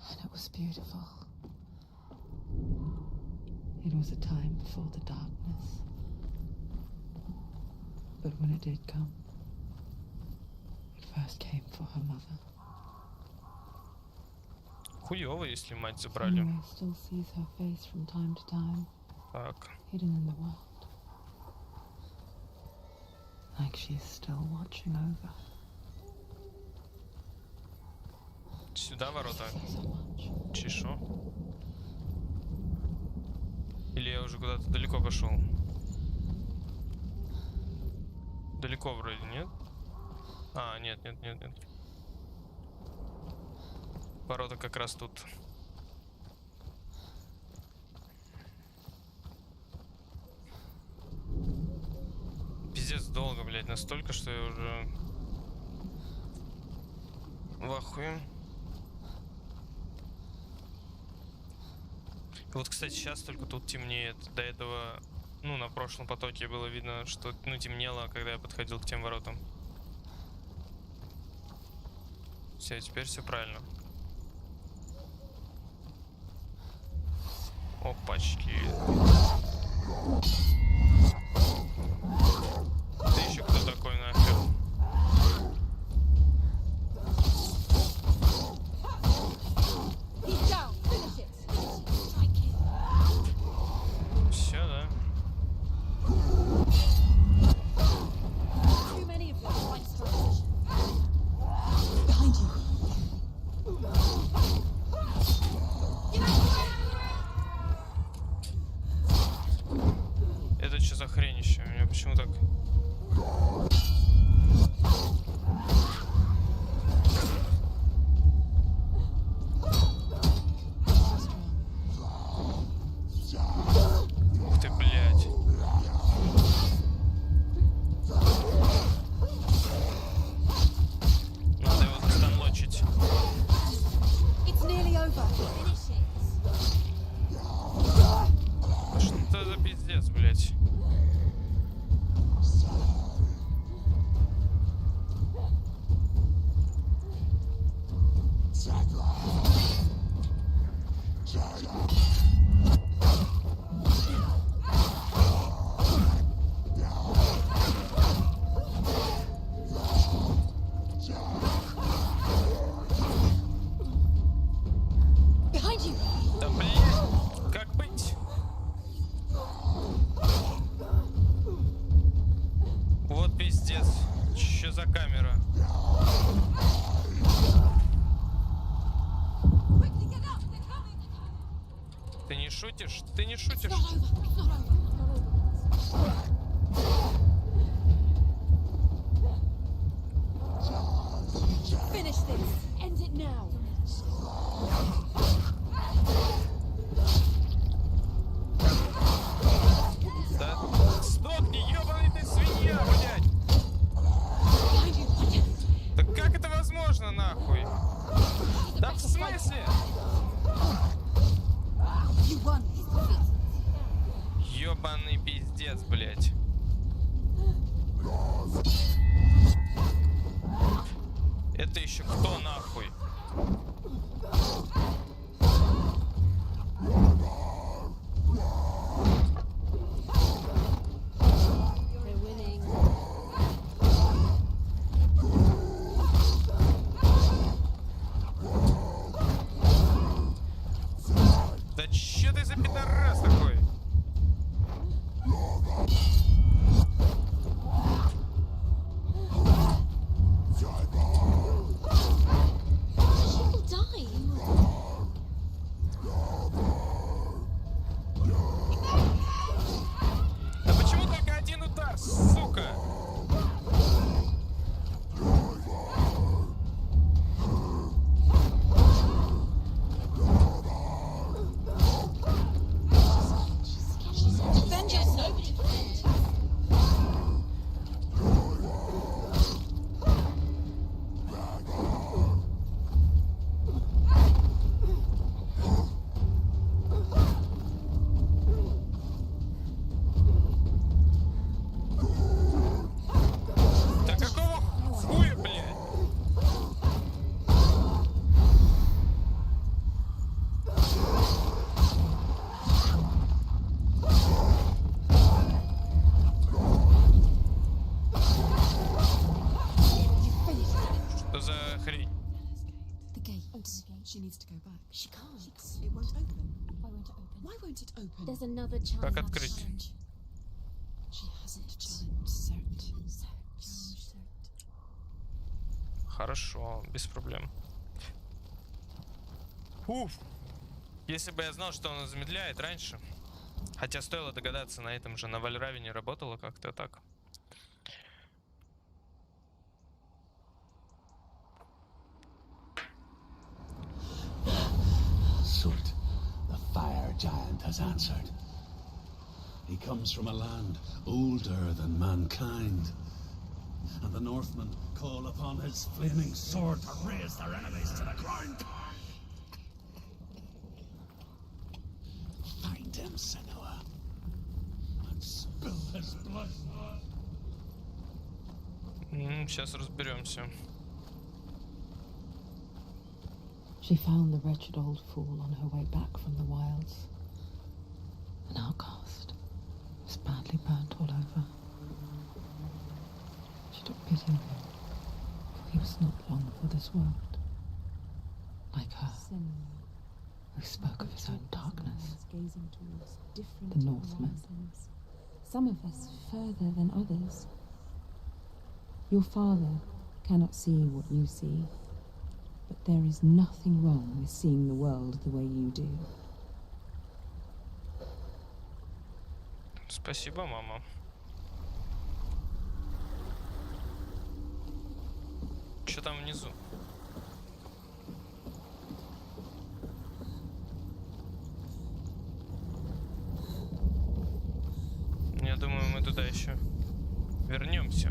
And it was beautiful. It was a time before the darkness. But when it did come, it first came for her mother. Хуёво, если мать забрали. Senua still sees her face from time to time, Так. hidden in the world. Like she's still watching over. Сюда ворота. So much. Чешу. Или я уже куда-то далеко пошел? Далеко вроде, нет? А, нет. Ворота как раз тут. Пиздец долго, блядь, настолько, что я уже в ахуе. Вот, кстати, сейчас только тут темнеет. До этого, ну, на прошлом потоке было видно, что, ну, темнело, когда я подходил к тем воротам. Все, теперь все правильно. Опачки. хрень еще? У меня почему так... Ух ты, блядь. Надо его застанлочить. It's nearly over. Finish it. Что за пиздец, блядь? Behind you. Да блядь, как быть? Вот пиздец. Что за камера? Quickly get up. They're coming. Ты не шутишь? Ты не шутишь? Not over. It's not over. It's not over. Finish this. End it now. Да сдохни, ёбаный ты свинья, блядь! Behind you. Да как это возможно, нахуй? Да в смысле? You won. He's defeated. Ёбаный пиздец, блядь. Это еще кто, нахуй? They're winning. Да че ты за пидорас такой? She'll die. Да почему только один удар, сука? Avenge yourself. Nobody can. Да какого хуя, блядь? Что за хрень? The gate. She needs to go back. She can't. It won't open. Why won't it open? Why won't it open? There's another challenge. Как открыть? She hasn't challenged. Хорошо, без проблем. Уф. Если бы я знал, что он замедляет раньше. Хотя стоило догадаться, на этом же на Вальраве не работало как-то так. Sult, the fire giant, has answered. He comes from a land older than mankind, and the Northmen call upon his flaming sword to raise their enemies to the ground. Find him, Senua, and spill his blood. Сейчас разберемся. She found the wretched old fool on her way back from the wilds. An outcast, was badly burnt all over. She took pity on him, for he was not long for this world. Like her, who spoke of his own darkness, the Northmen. Some of us further than others. Your father cannot see what you see, but there is nothing wrong with seeing the world the way you do. Спасибо, мама. Что там внизу? Я думаю, мы туда еще вернемся.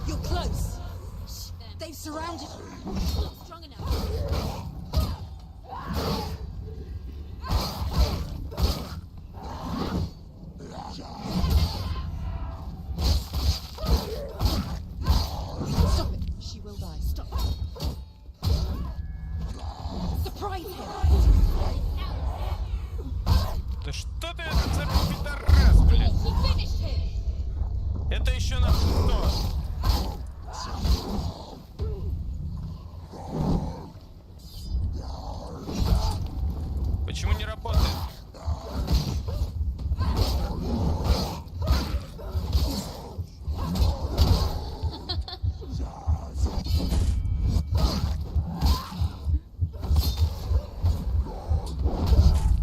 You're close. They've surrounded you. Not strong enough. Stop it. She will die. Stop. Surprise him. Да что ты этот за пидорас, блядь? He finished him. Это еще на что? Почему не работает?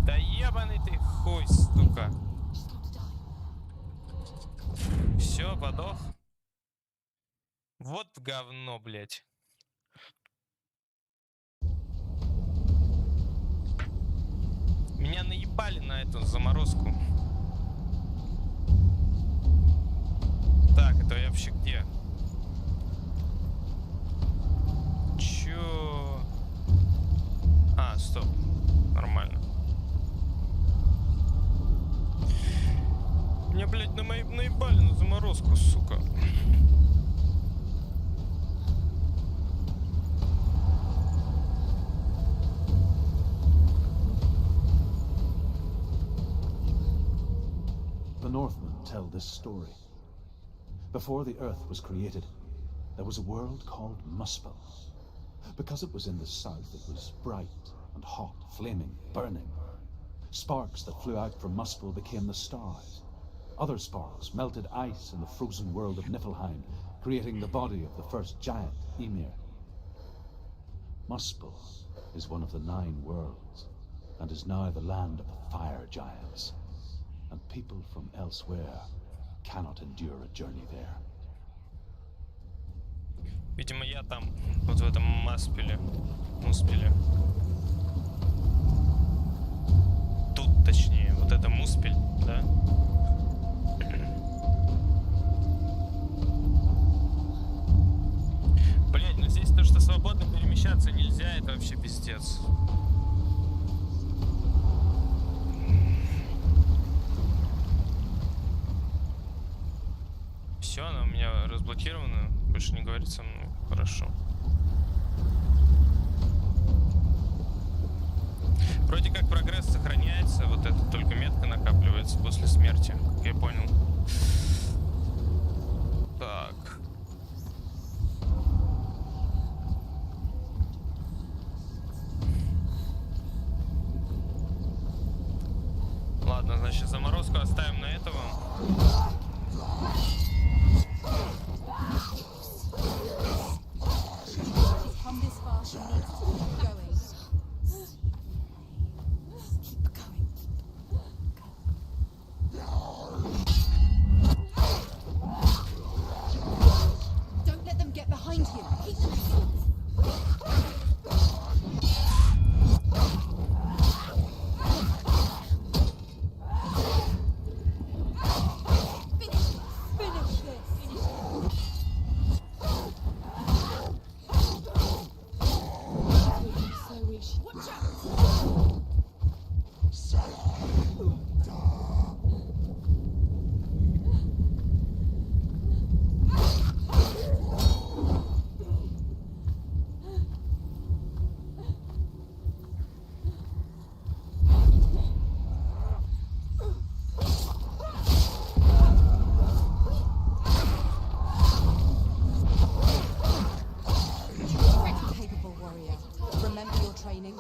Да ебаный ты хуй, сука. Все, подох. Вот говно, блядь. Меня наебали на эту заморозку. Так, это я вообще где? Чё? А, стоп. Нормально. Меня, блядь, наебали на заморозку, сука. The Northmen tell this story. Before the earth was created, there was a world called Muspel. Because it was in the south, it was bright and hot, flaming, burning. Sparks that flew out from Muspel became the stars. Other sparks melted ice in the frozen world of Niflheim, creating the body of the first giant, Ymir. Muspel is one of the 9 worlds, and is now the land of the fire giants. And people from elsewhere cannot endure a journey there. Видимо, я там, вот в этом Муспеле. Тут, точнее, вот это Муспель, да? Блять, ну здесь то, что свободно перемещаться нельзя, это вообще пиздец. Все, она у меня разблокирована, больше не говорит со мной. Хорошо. Вроде как прогресс сохраняется, вот это только метка накапливается после смерти, как я понял. Так. Ладно, значит, заморозку оставим на этого. Come this far, she needs to keep going. Keep going. Don't let them get behind you. Keep them short. Finish. Finish. training.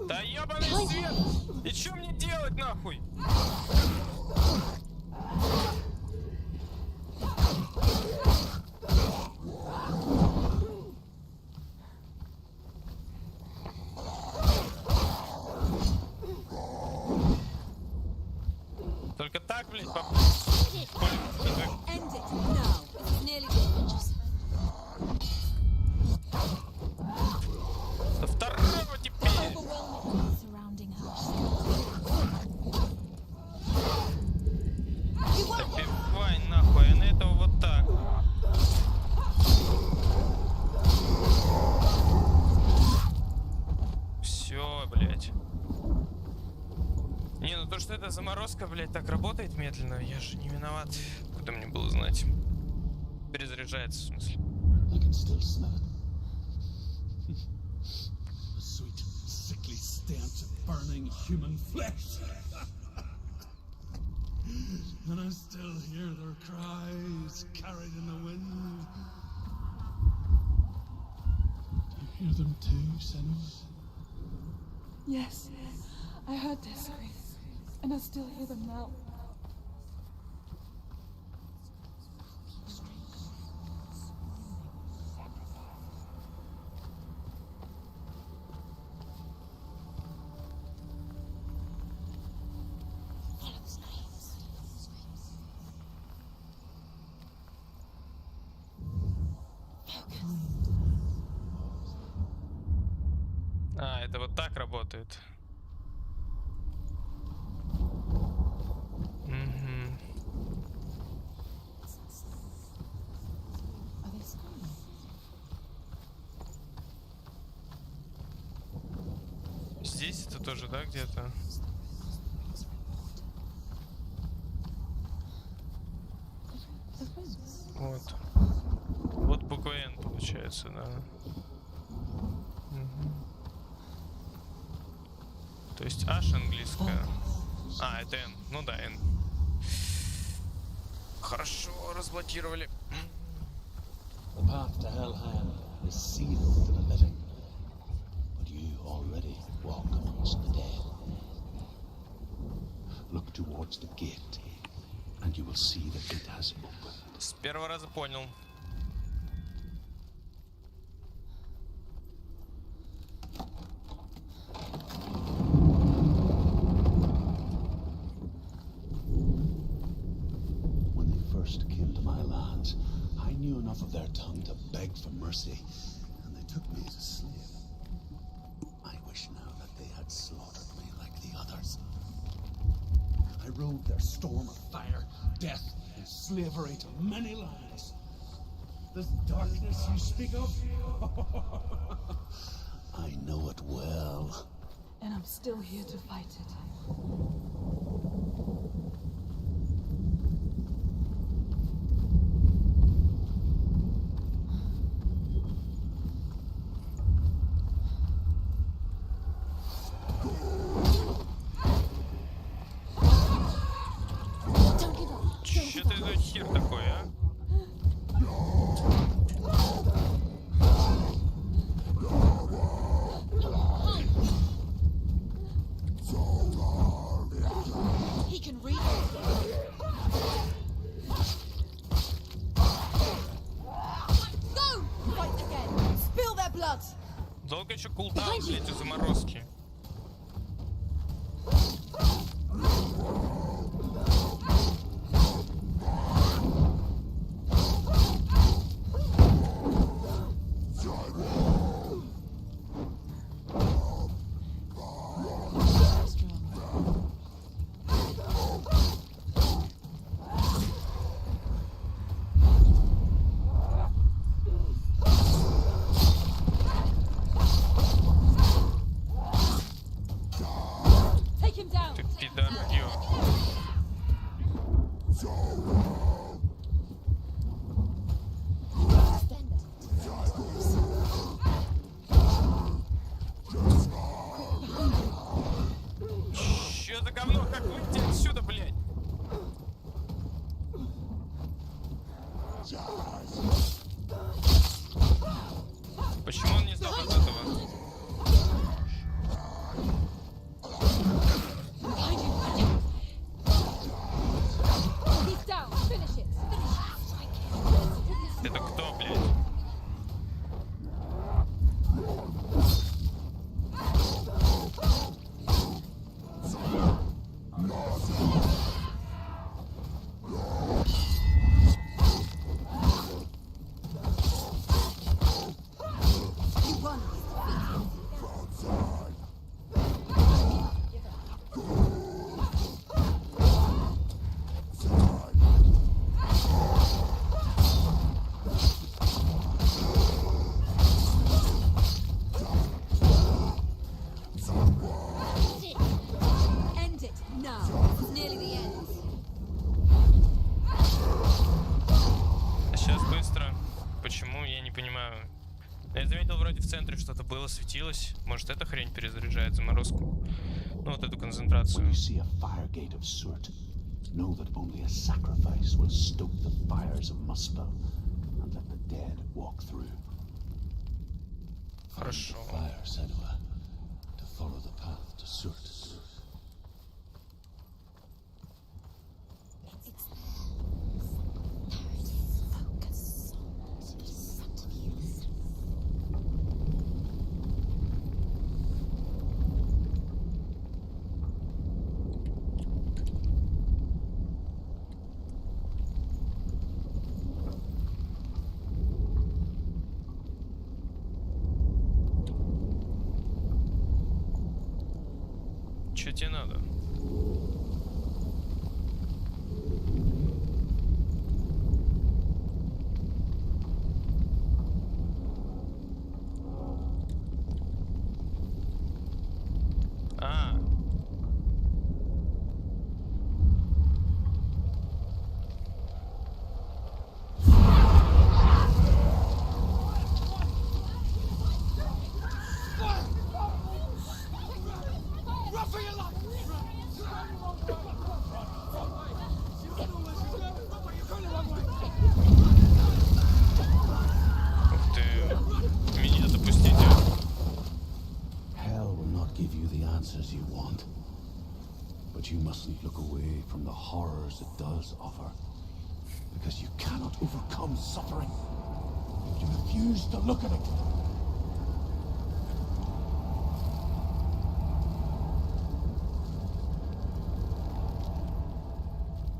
Да ёбаный свет! И чё мне делать нахуй? Только так, блядь, End it now. It's nearly finished. до второго теперь. Overwhelming surrounding her. Добивай нахуй, а на этого вот так. Все, блядь. Не, ну то, что эта заморозка, блядь, так работает медленно, я же не виноват. Куда мне было знать? Перезаряжается, в смысле. I can still smell it. The sweet, sickly stench of burning human flesh. And I still hear their cries carried in the wind. Do you hear them too, Senua? Yes, I heard their screams, and I still hear them now. А, это вот так работает. Мгм. Are they screaming? Здесь это тоже, да, где-то? Вот. Вот буква Н получается, да. Мгм. То есть H английская. А, это N. Ну да, N. Хорошо, разблокировали. The path to Helheim is sealed to the living, but you already walk amongst the dead. Look towards the gate, and you will see that it has opened. С первого раза понял. When they first came to my lands, I knew enough of their tongue to beg for mercy, and they took me as a slave. I wish now that they had slaughtered me like the others. I rode their storm of fire, death, and slavery to many lands. This darkness you speak of? I know it well. And I'm still here to fight it. Don't give up. Че ты за хер такой, а? He can read. Go! Fight again. Spill their blood. Долго еще кулдаун, блядь, у заморозки. Почему он не сдох от этого? He's down. Finish it. Это кто, блядь? End it now. It's nearly the end. А сейчас быстро. Почему? Я не понимаю. Я заметил, вроде в центре что-то было, светилось. Может, эта хрень перезаряжает заморозку? Ну, вот эту When концентрацию. you see a fire gate of Surt, know that only a sacrifice will stoke the fires of Muspel and let the dead walk through. Хорошо. Fire, Senua, to follow the path to Surt. Что тебе надо? А. Ух ты. Меня допустите. Hell will not give you the answers you want. But you mustn't look away from the horrors it does offer. Because you cannot overcome suffering if you refuse to look at it.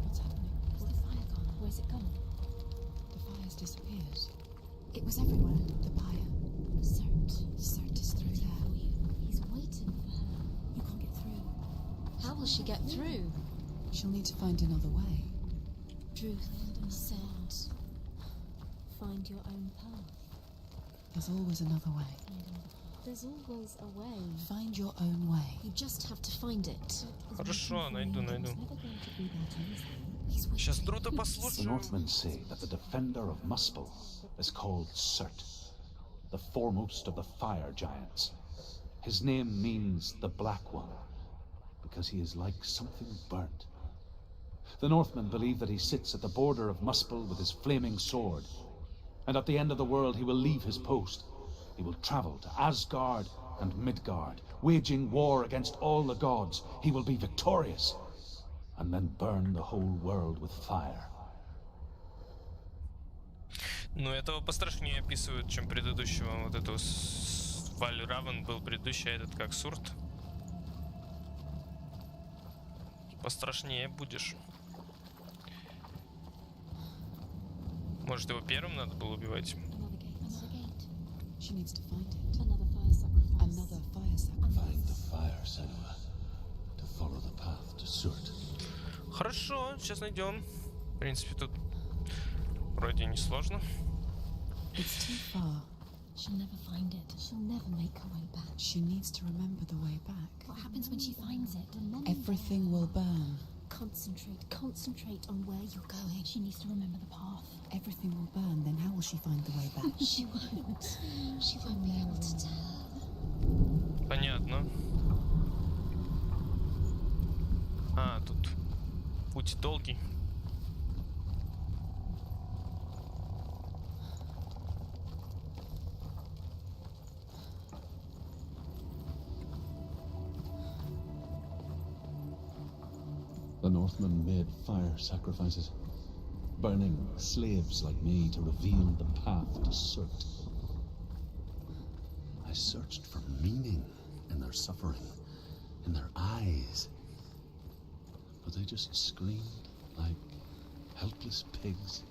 What's happening? Has the fire gone? Where's it gone? The fire's disappeared. It was everywhere. The pyre. Cert. Cert is through there. For you. He's waiting for her. You can't get through. How will she get through? She'll need to find another way. Truth said, find your own path. There's always another way. There's always a way. Find your own way. You just have to find it. Хорошо, найду. He's waiting. Сейчас Друта The послушаю. Northmen say that the defender of Muspel is called Surt, the foremost of the fire giants. His name means the Black One, because he is like something burnt. The Northmen believe that he sits at the border of Muspel with his flaming sword, and at the end of the world he will leave his post. He will travel to Asgard and Midgard, waging war against all the gods. He will be victorious, and then burn the whole world with fire. Ну, этого пострашнее описывают, чем предыдущего. Вот этого Вальравен был предыдущий, а этот как Сурт. Пострашнее будешь. Может, его первым надо было убивать? Another gate. Another gate. She needs to find it. Another fire sacrifice. Another fire sacrifice. Find the fire, Senua, to follow the path to Surt. Хорошо, сейчас найдем. В принципе, тут вроде не сложно. It's too far. She'll never find it. She'll never make her way back. She needs to remember the way back. What happens when she finds it? Remember. Everything will burn. Concentrate on where you're going. She needs to remember the path. Everything will burn, then how will she find the way back? She won't. She won't be able to tell. Понятно. А, тут путь долгий. The Northmen made fire sacrifices, burning slaves like me to reveal the path to Surt. I searched for meaning in their suffering, in their eyes, but they just screamed like helpless pigs.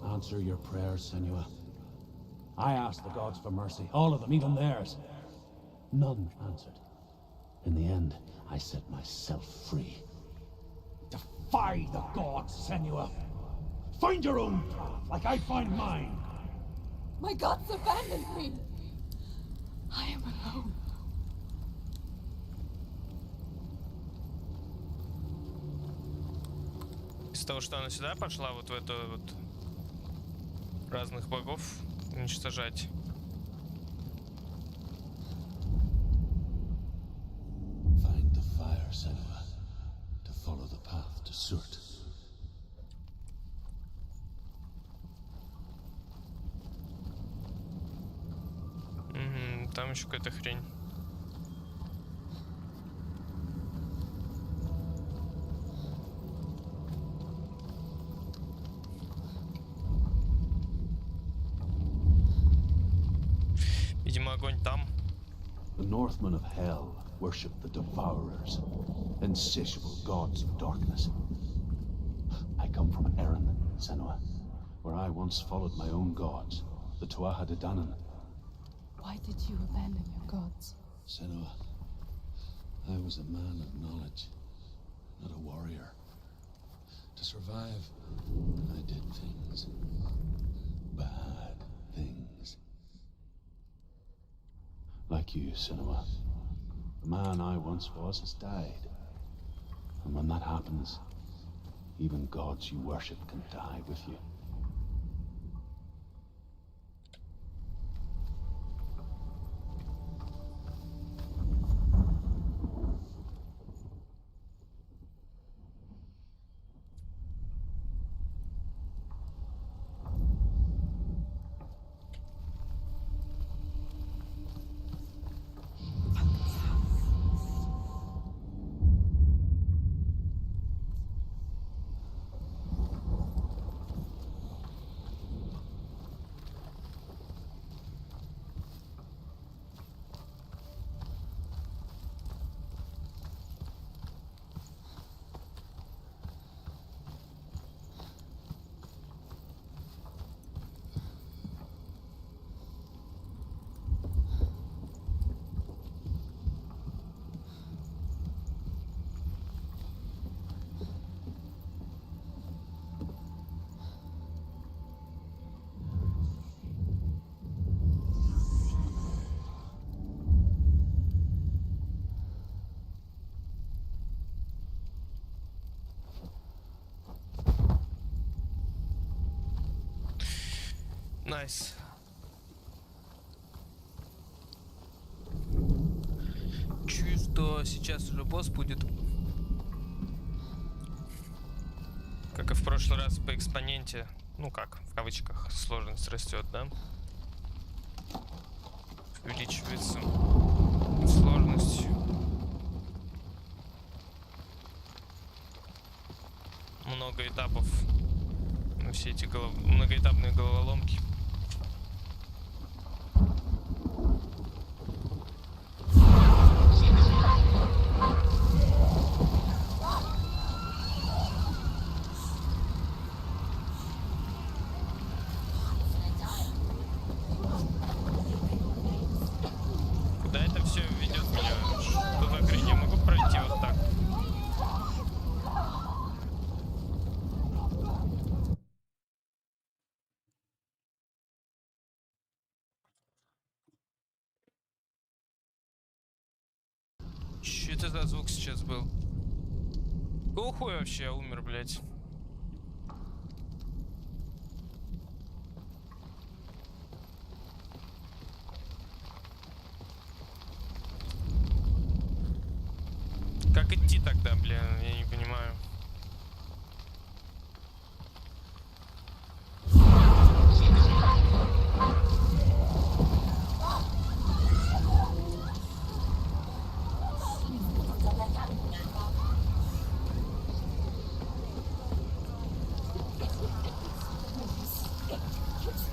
Answer your prayers, Senua. I asked the gods for mercy, all of them, even theirs. None answered. In the end, I set myself free. Defy the gods, Senua. Find your own path, like I find mine. My gods abandoned me. I am alone. Из того, что она сюда пошла, вот в эту вот разных богов уничтожать. Find the fire, Senua, to follow the path to Surt. Там еще какая-то хрень. Видимо, огонь там. The Northmen of Hell worship the Devourers, insatiable gods of darkness. I come from Erin, Senua, where I once followed my own gods, the Tuatha De Danann. Why did you abandon your gods? Senua, I was a man of knowledge, not a warrior. To survive, I did things. Bad things. Like you, Senua. The man I once was has died. And when that happens, even gods you worship can die with you. Найс. Чую, что сейчас уже босс будет. Как и в прошлый раз по экспоненте. Ну как, в кавычках, сложность растет, да? Увеличивается сложность. Много этапов. Все эти многоэтапные головоломки. Что это за звук сейчас был? Какого хуя вообще я умер, блядь? Как идти тогда, блин? Я не понимаю.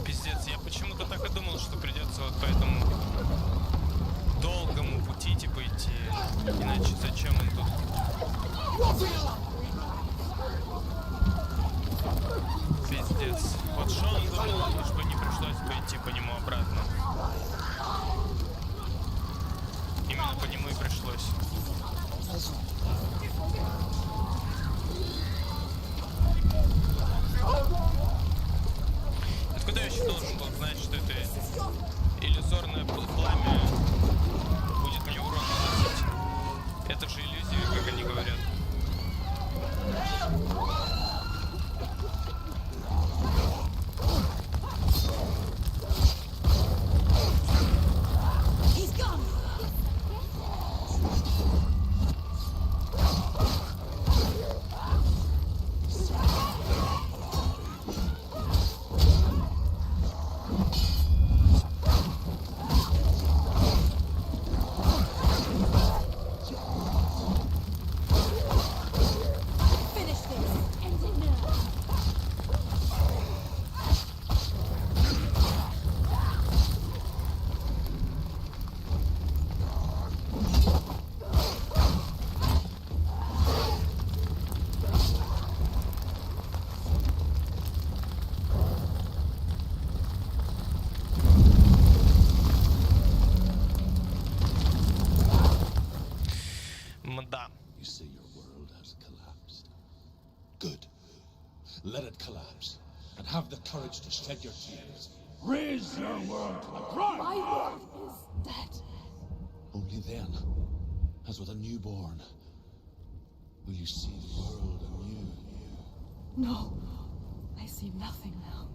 Пиздец, я почему-то так и думал, что придется вот по этому долгому пути типа идти. Иначе зачем он тут? Пиздец. Вот что он думал, чтобы не пришлось пойти по нему обратно. Именно по нему и пришлось. Откуда я еще должен был знать, что это иллюзорное пламя будет мне урон наносить? Это же иллюзия, как они говорят. Мда. You say your world has collapsed. Good. Let it collapse, and have the courage to shed your tears. Raise your world to the ground! My world is dead. Only then, as with a newborn, will you see the world anew. No, I see nothing now.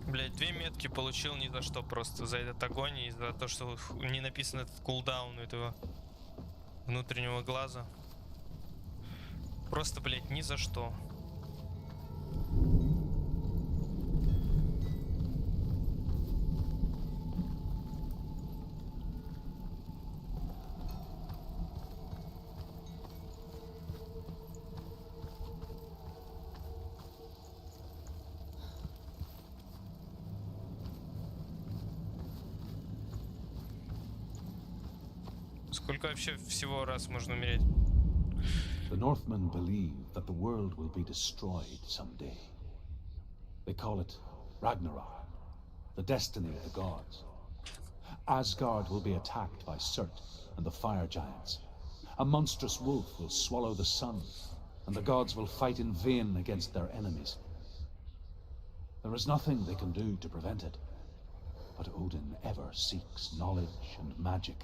Блять, 2 метки получил ни за что, просто за этот огонь и за то, что не написан этот кулдаун у этого внутреннего глаза. Просто, блять, ни за что. Сколько вообще всего раз можно умереть? The Northmen believe that the world will be destroyed someday. They call it Ragnarok, the destiny of the gods. Asgard will be attacked by Surt and the fire giants. A monstrous wolf will swallow the sun, and the gods will fight in vain against their enemies. There is nothing they can do to prevent it, but Odin ever seeks knowledge and magic,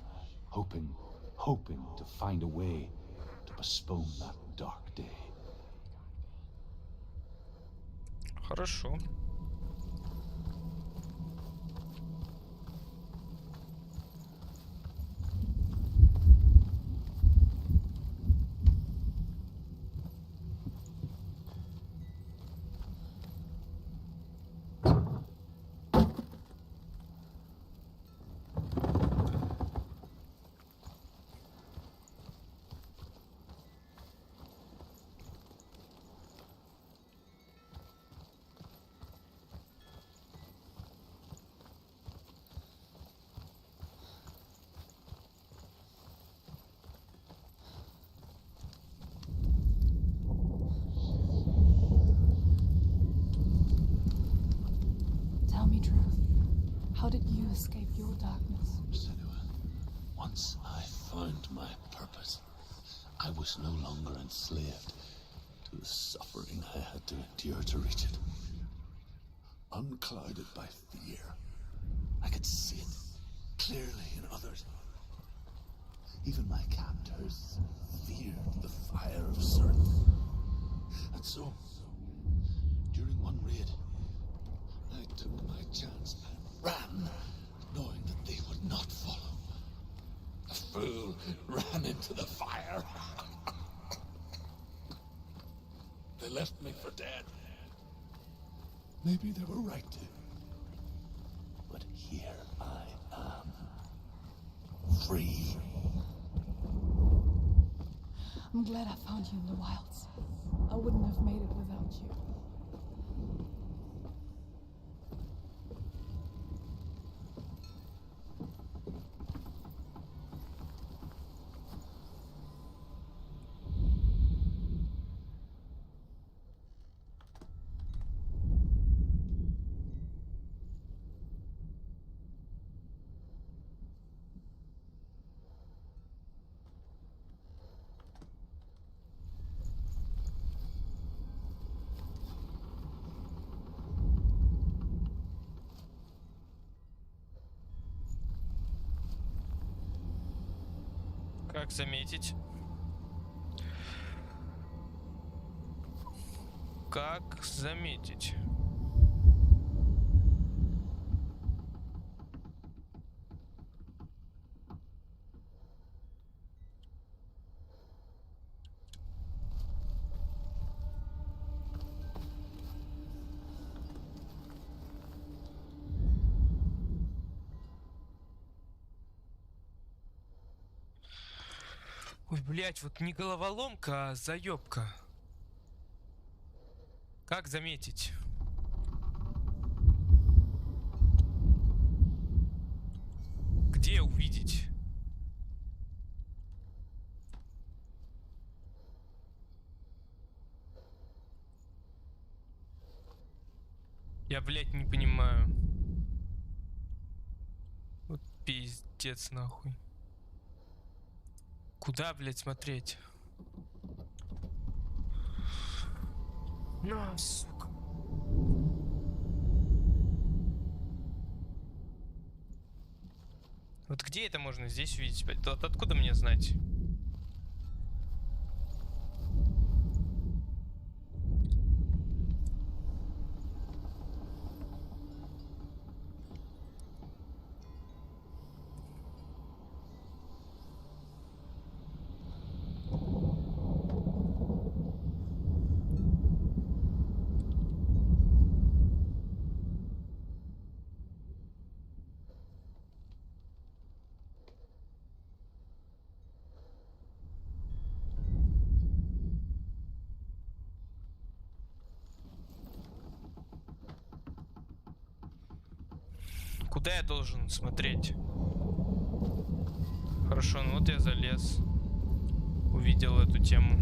hoping to find a way to postpone that dark day. Хорошо. Tell me truth. How did you escape your darkness? Senua, once I found my purpose, I was no longer enslaved to the suffering I had to endure to reach it. Unclouded by fear, I could see it clearly in others. Even my captors feared the fire of certain. And so, during one raid, I took my chance and ran, knowing that they would not follow. The fool ran into the fire. They left me for dead. Maybe they were right to. But here I am. Free. I'm glad I found you in the wilds. I wouldn't have made it without you. Как заметить? Как заметить? Ой, блять, вот не головоломка, а заебка. Как заметить? Где увидеть? Я, блять, не понимаю. Вот пиздец нахуй. Куда, блядь, смотреть? На, сука. Вот где это можно здесь увидеть? Вот откуда мне знать? Куда я должен смотреть? Хорошо, ну вот я залез. Увидел эту тему.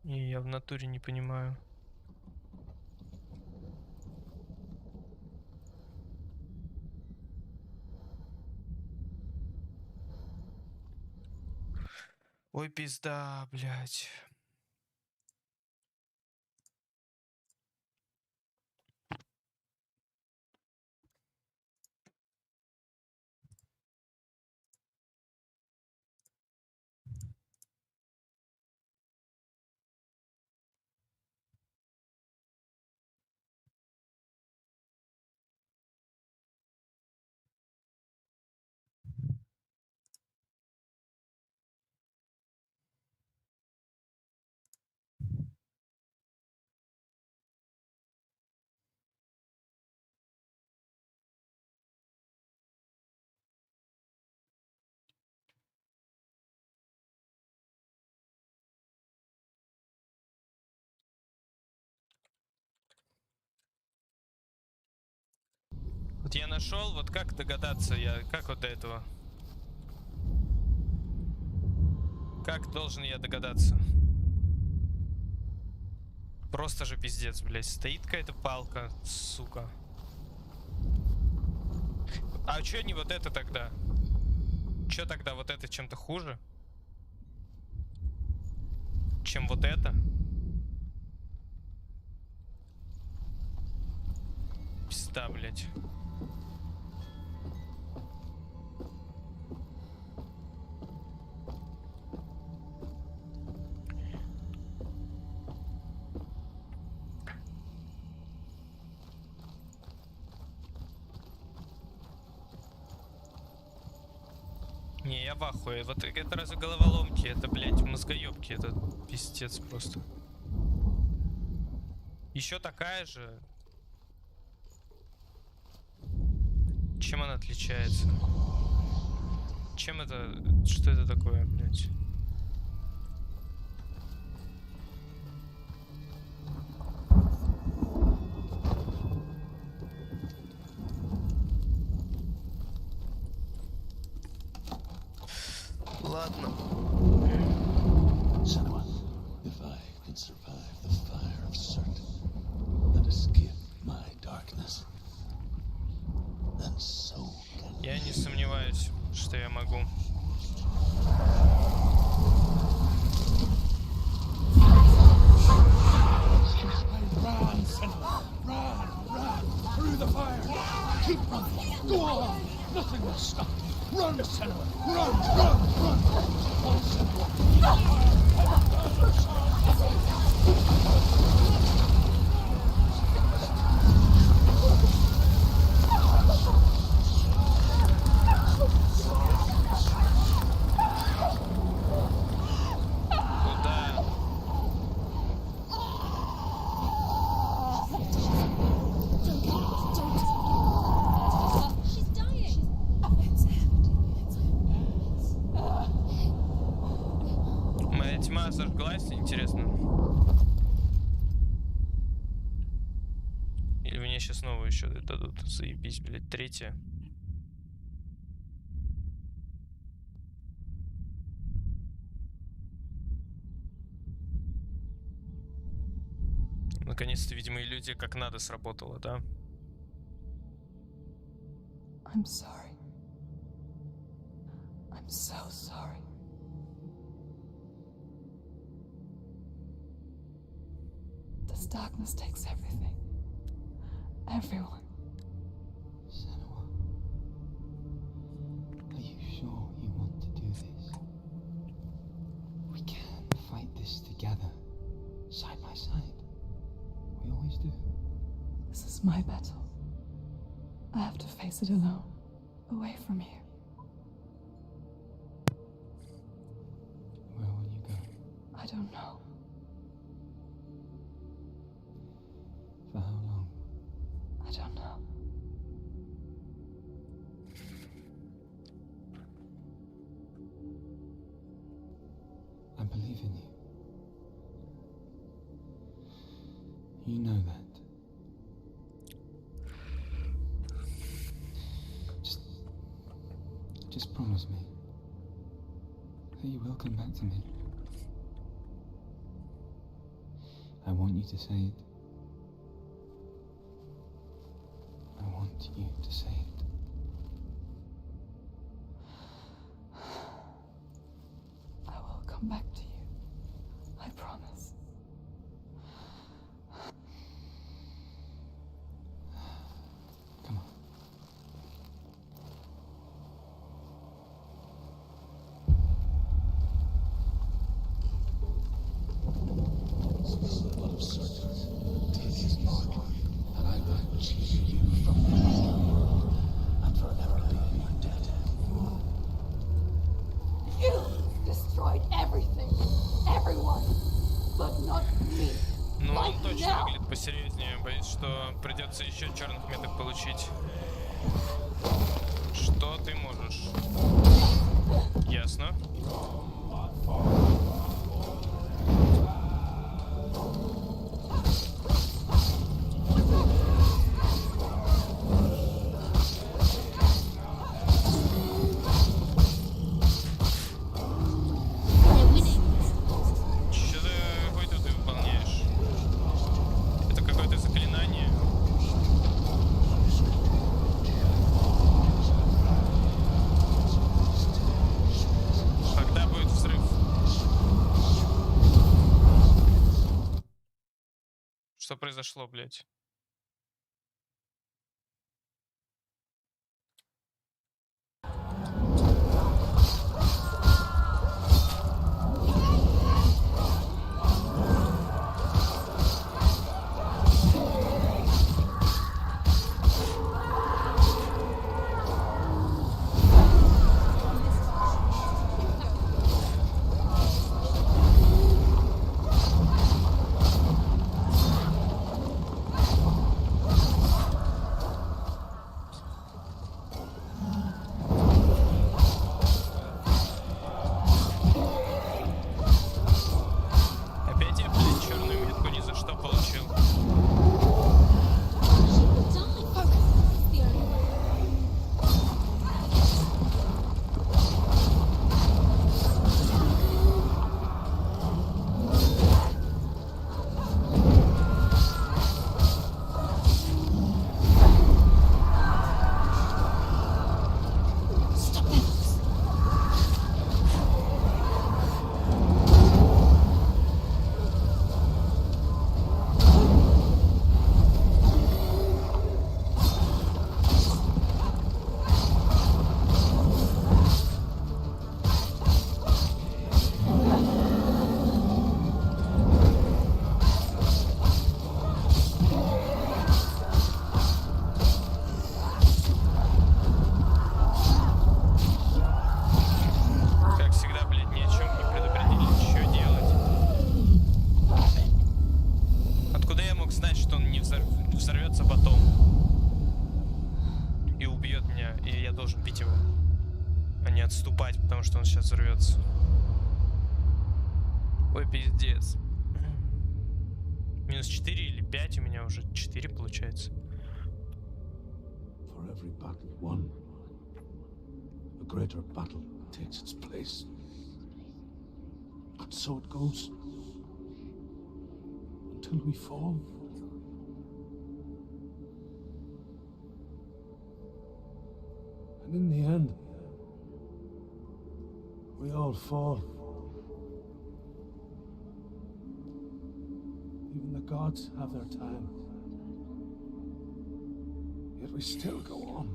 И я в натуре не понимаю. Ой, пизда, блядь. Вот я нашел, вот как догадаться, как вот до этого? Как должен я догадаться? Просто же пиздец, блядь. Стоит какая-то палка, сука. А чё не вот это тогда? Чё тогда вот это чем-то хуже? Чем вот это? Пизда, блядь. Не, я в ахуе. Вот это разве головоломки? Это, блядь, мозгоебки. Это пиздец просто. Еще такая же. Чем она отличается? Чем это... Что это такое, блядь? Ладно. Senua, if I could survive the fire of certain and escape my darkness, then so can Я не сомневаюсь, что я могу. Run, Senua! Run! Run! Through the fire! Keep running! Go on! Nothing will stop you! Run, Senua! Run! Run! Run! Oh, Senua! Куда? She's dying. Моя тьма зажглась, интересно. Или мне сейчас снова еще дадут? Заебись, блядь, третья. Наконец-то, видимо, иллюзия как надо сработала, да? I'm sorry. I'm so sorry. This darkness takes everything. Everyone. Senua, are you sure you want to do this? We can fight this together, side by side. We always do. This is my battle. I have to face it alone, away from here. Where will you go? I don't know. For how long? I don't know. I believe in you. You know that. Just promise me that you will come back to me. I want you to say it. I want you to say it. I will come back to you. I promise. Come on. the blood of serpents. Take his mark, and I will cheer you from the world and forever leave you dead. You destroyed everything, everyone, but not me. Ну, он Right точно now. выглядит посерьезнее. Боюсь, что придется еще черных меток получить. Что ты можешь? Ясно. Что ты какой ты выполняешь? Это какое-то заклинание? Что произошло, блядь? Опять я, блядь, черную метку ни за что получил. She will die. Focus. It's the only way. Stop this. Как всегда, блядь, ни о чем не предупредили, что делать. Откуда я мог знать, что он не взорвется потом и убьет меня, и я должен бить его, а не отступать, потому что он сейчас взорвется. Ой, пиздец. Минус 4 или 5 у меня уже 4 получается. For every battle won, a greater battle takes its place. And so it goes. Until we fall. And in the end, we all fall. Even the gods have their time. Yet we still go on.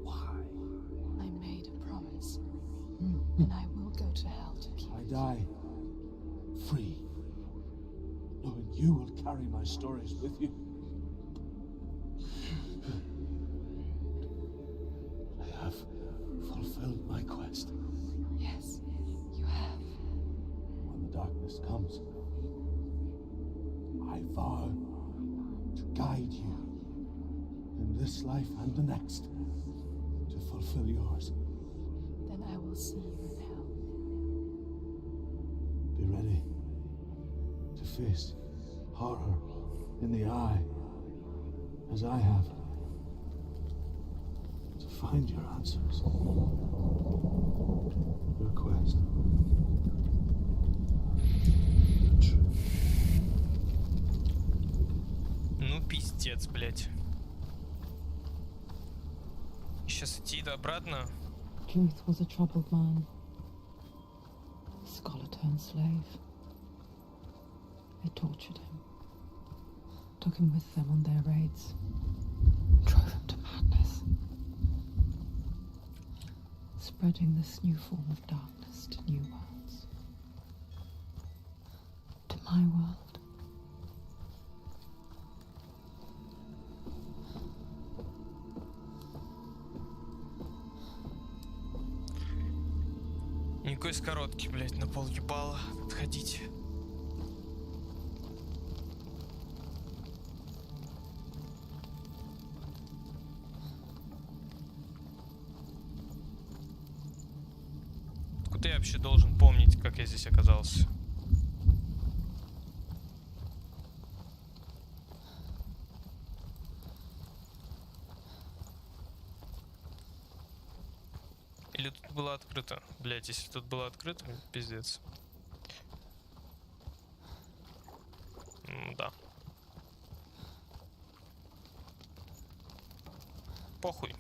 Why? I made a promise, and I will go to hell to keep I it. die free, knowing you will carry my stories with you. I have fulfilled my quest. Yes, you have. When the darkness comes, I vow to guide you in this life and the next to fulfill yours. Then I will see you in hell. Be ready to face horror in the eye, as I have, to find your answers, your quest, your truth. Ну, пиздец, блядь. Сейчас идти обратно. Truth was a troubled man. A scholar turned slave. They tortured him. Took him with them on their raids. Drove him to madness. Spreading this new form of darkness to new worlds. To my world. Никакой скоротки, блядь, на пол ебала отходить. Откуда я вообще должен помнить, как я здесь оказался? Или тут было открыто? Блять, если тут было открыто, пиздец. Да. Похуй.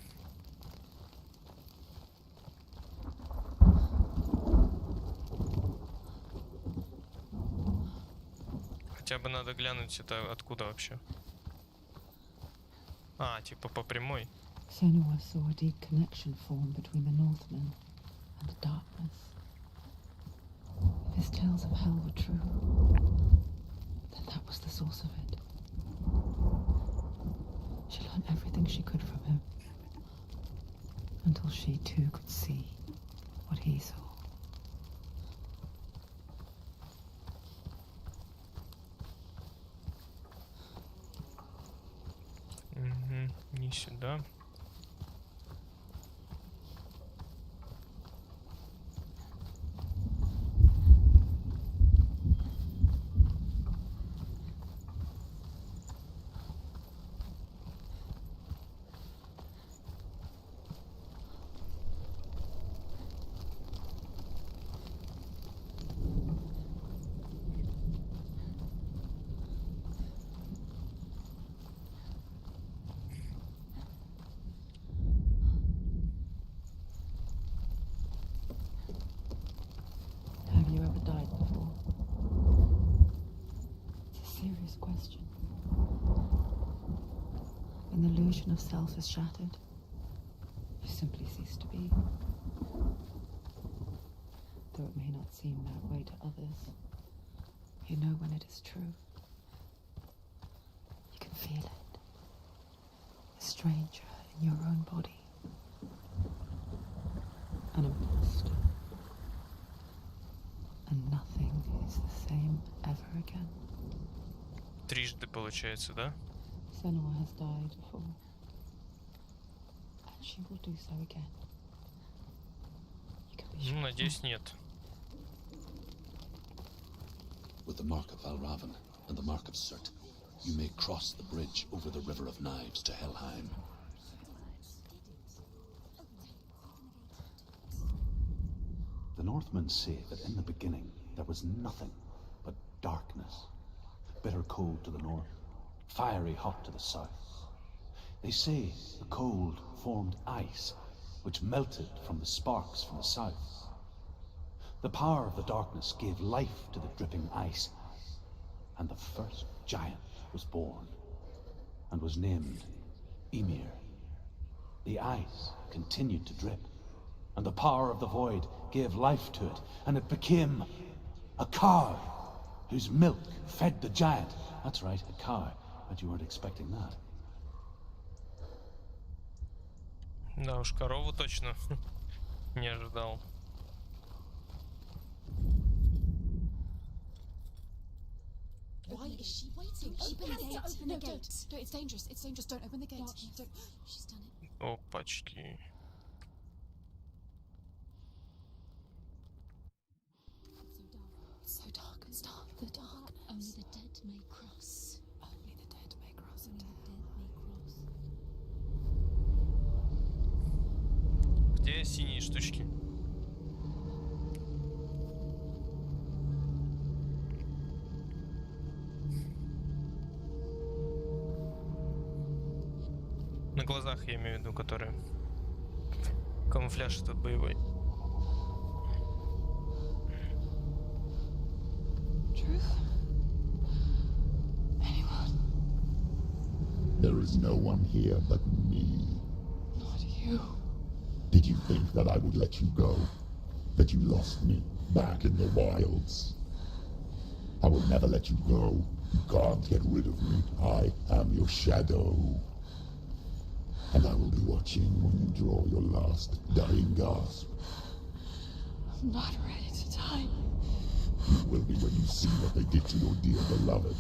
Хотя бы надо глянуть, это откуда вообще. А, типа по прямой. Senua saw a deep connection form between the Northmen and the darkness. If his tales of hell were true, then that was the source of it. She learned everything she could from him, until she too could see what he saw. Угу, не сюда. Have you ever died before? It's a serious question. When the illusion of self is shattered, you simply cease to be. Though it may not seem that way to others, you know when it is true. You can feel it. A stranger in your own body. An imposter. And nothing is the same ever again. Трижды получается, да? Senua has died before. And she will do so again. You can be sure. Ну, of надеюсь, that. нет. With the mark of Valravan and the mark of Surt, you may cross the bridge over the River of Knives to Helheim. The Northmen say that in the beginning there was nothing but darkness. Bitter cold to the north, fiery hot to the south. They say the cold formed ice, which melted from the sparks from the south. The power of the darkness gave life to the dripping ice, and the first giant was born, and was named Ymir. The ice continued to drip, and the power of the void gave life to it, and it became a cow, whose milk fed the giant. That's right, a cow. Bet you weren't expecting that. Да уж, корову точно не ожидал. Why is she waiting? Open the gate. Open the gate. Don't. It's dangerous. It's dangerous. Don't open the gate. Don't. She's done it. Опачки. It's so dark. It's so dark. The darkness. Only the dead may cross. Only the dead may cross. Only the dead may cross. Где синие штучки? На глазах я имею в виду, которые камуфляж этот боевой. Truth? Anyone? There is no one here but me. Not you. Did you think that I would let you go? That you lost me back in the wilds? I will never let you go. You can't get rid of me. I am your shadow. And I will be watching when you draw your last dying gasp. I'm not ready to die. You will be when you see what they did to your dear beloved.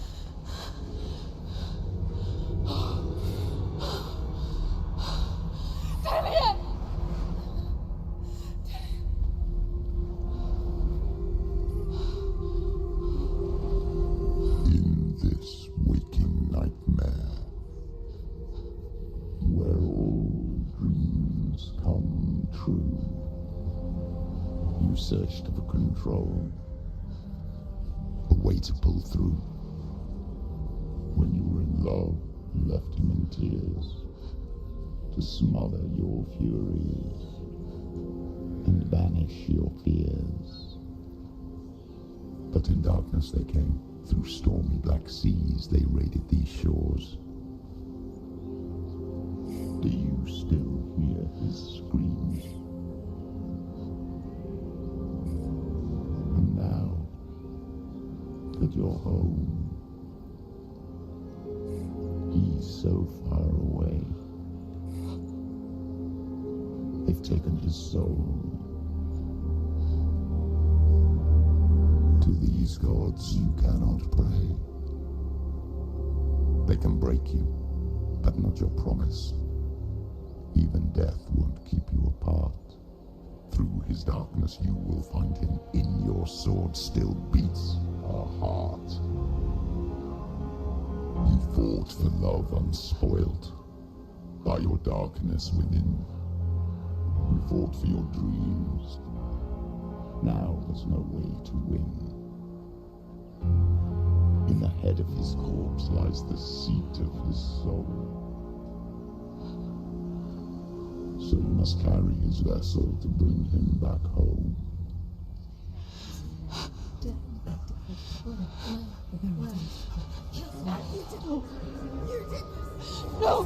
In this waking nightmare, where all dreams come true, you searched for control, a way to pull through. When you were in love, you left him in tears, to smother your furies and banish your fears. But in darkness they came, Through stormy black seas, they raided these shores. Do you still hear his screams? And now that you're home, he's so far away. They've taken his soul. To these gods you cannot pray. They can break you, but not your promise. Even death won't keep you apart. Through his darkness you will find him. In your sword still beats a heart. You fought for love unspoilt by your darkness within. You fought for your dreams. Now there's no way to win. In the head of his corpse lies the seat of his soul. So you must carry his vessel to bring him back home. No!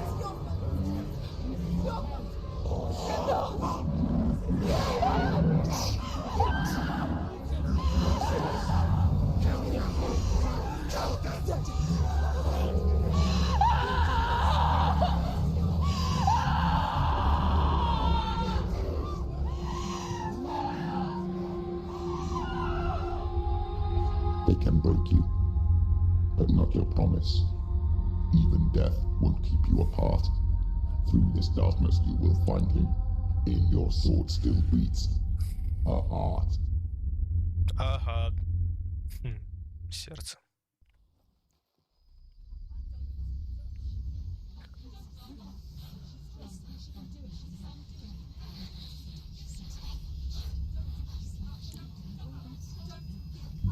They can break you, but not your promise. Even death won't keep you apart. Through this darkness you will find him. In your sword still beats a heart. Ага. Сердце.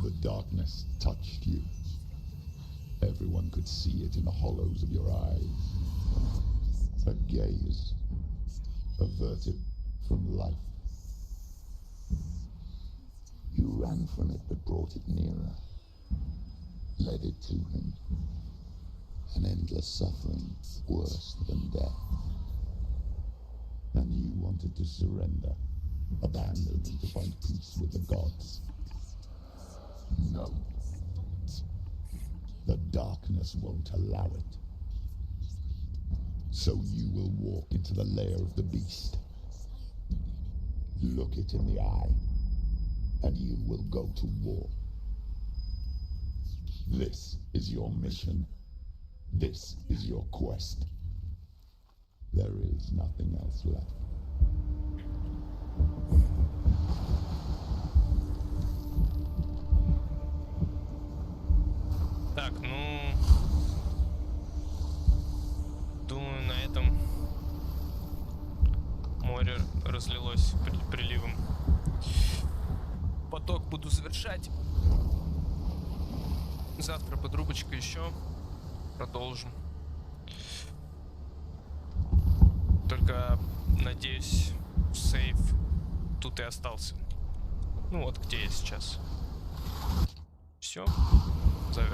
The darkness touched you. Everyone could see it in the hollows of your eyes. A gaze averted from life. You ran from it but brought it nearer. Led it to him. An endless suffering worse than death. And you wanted to surrender. Abandon and to find peace with the gods. No. The darkness won't allow it. So you will walk into the lair of the beast. Look it in the eye, and you will go to war. This is your mission. This is your quest. There is nothing else left. Так, ну... Думаю, на этом море разлилось приливом. Поток буду завершать. Завтра под рубочкой еще продолжим. Только, надеюсь, сейф тут и остался. Ну вот где я сейчас. Все. Завершаю.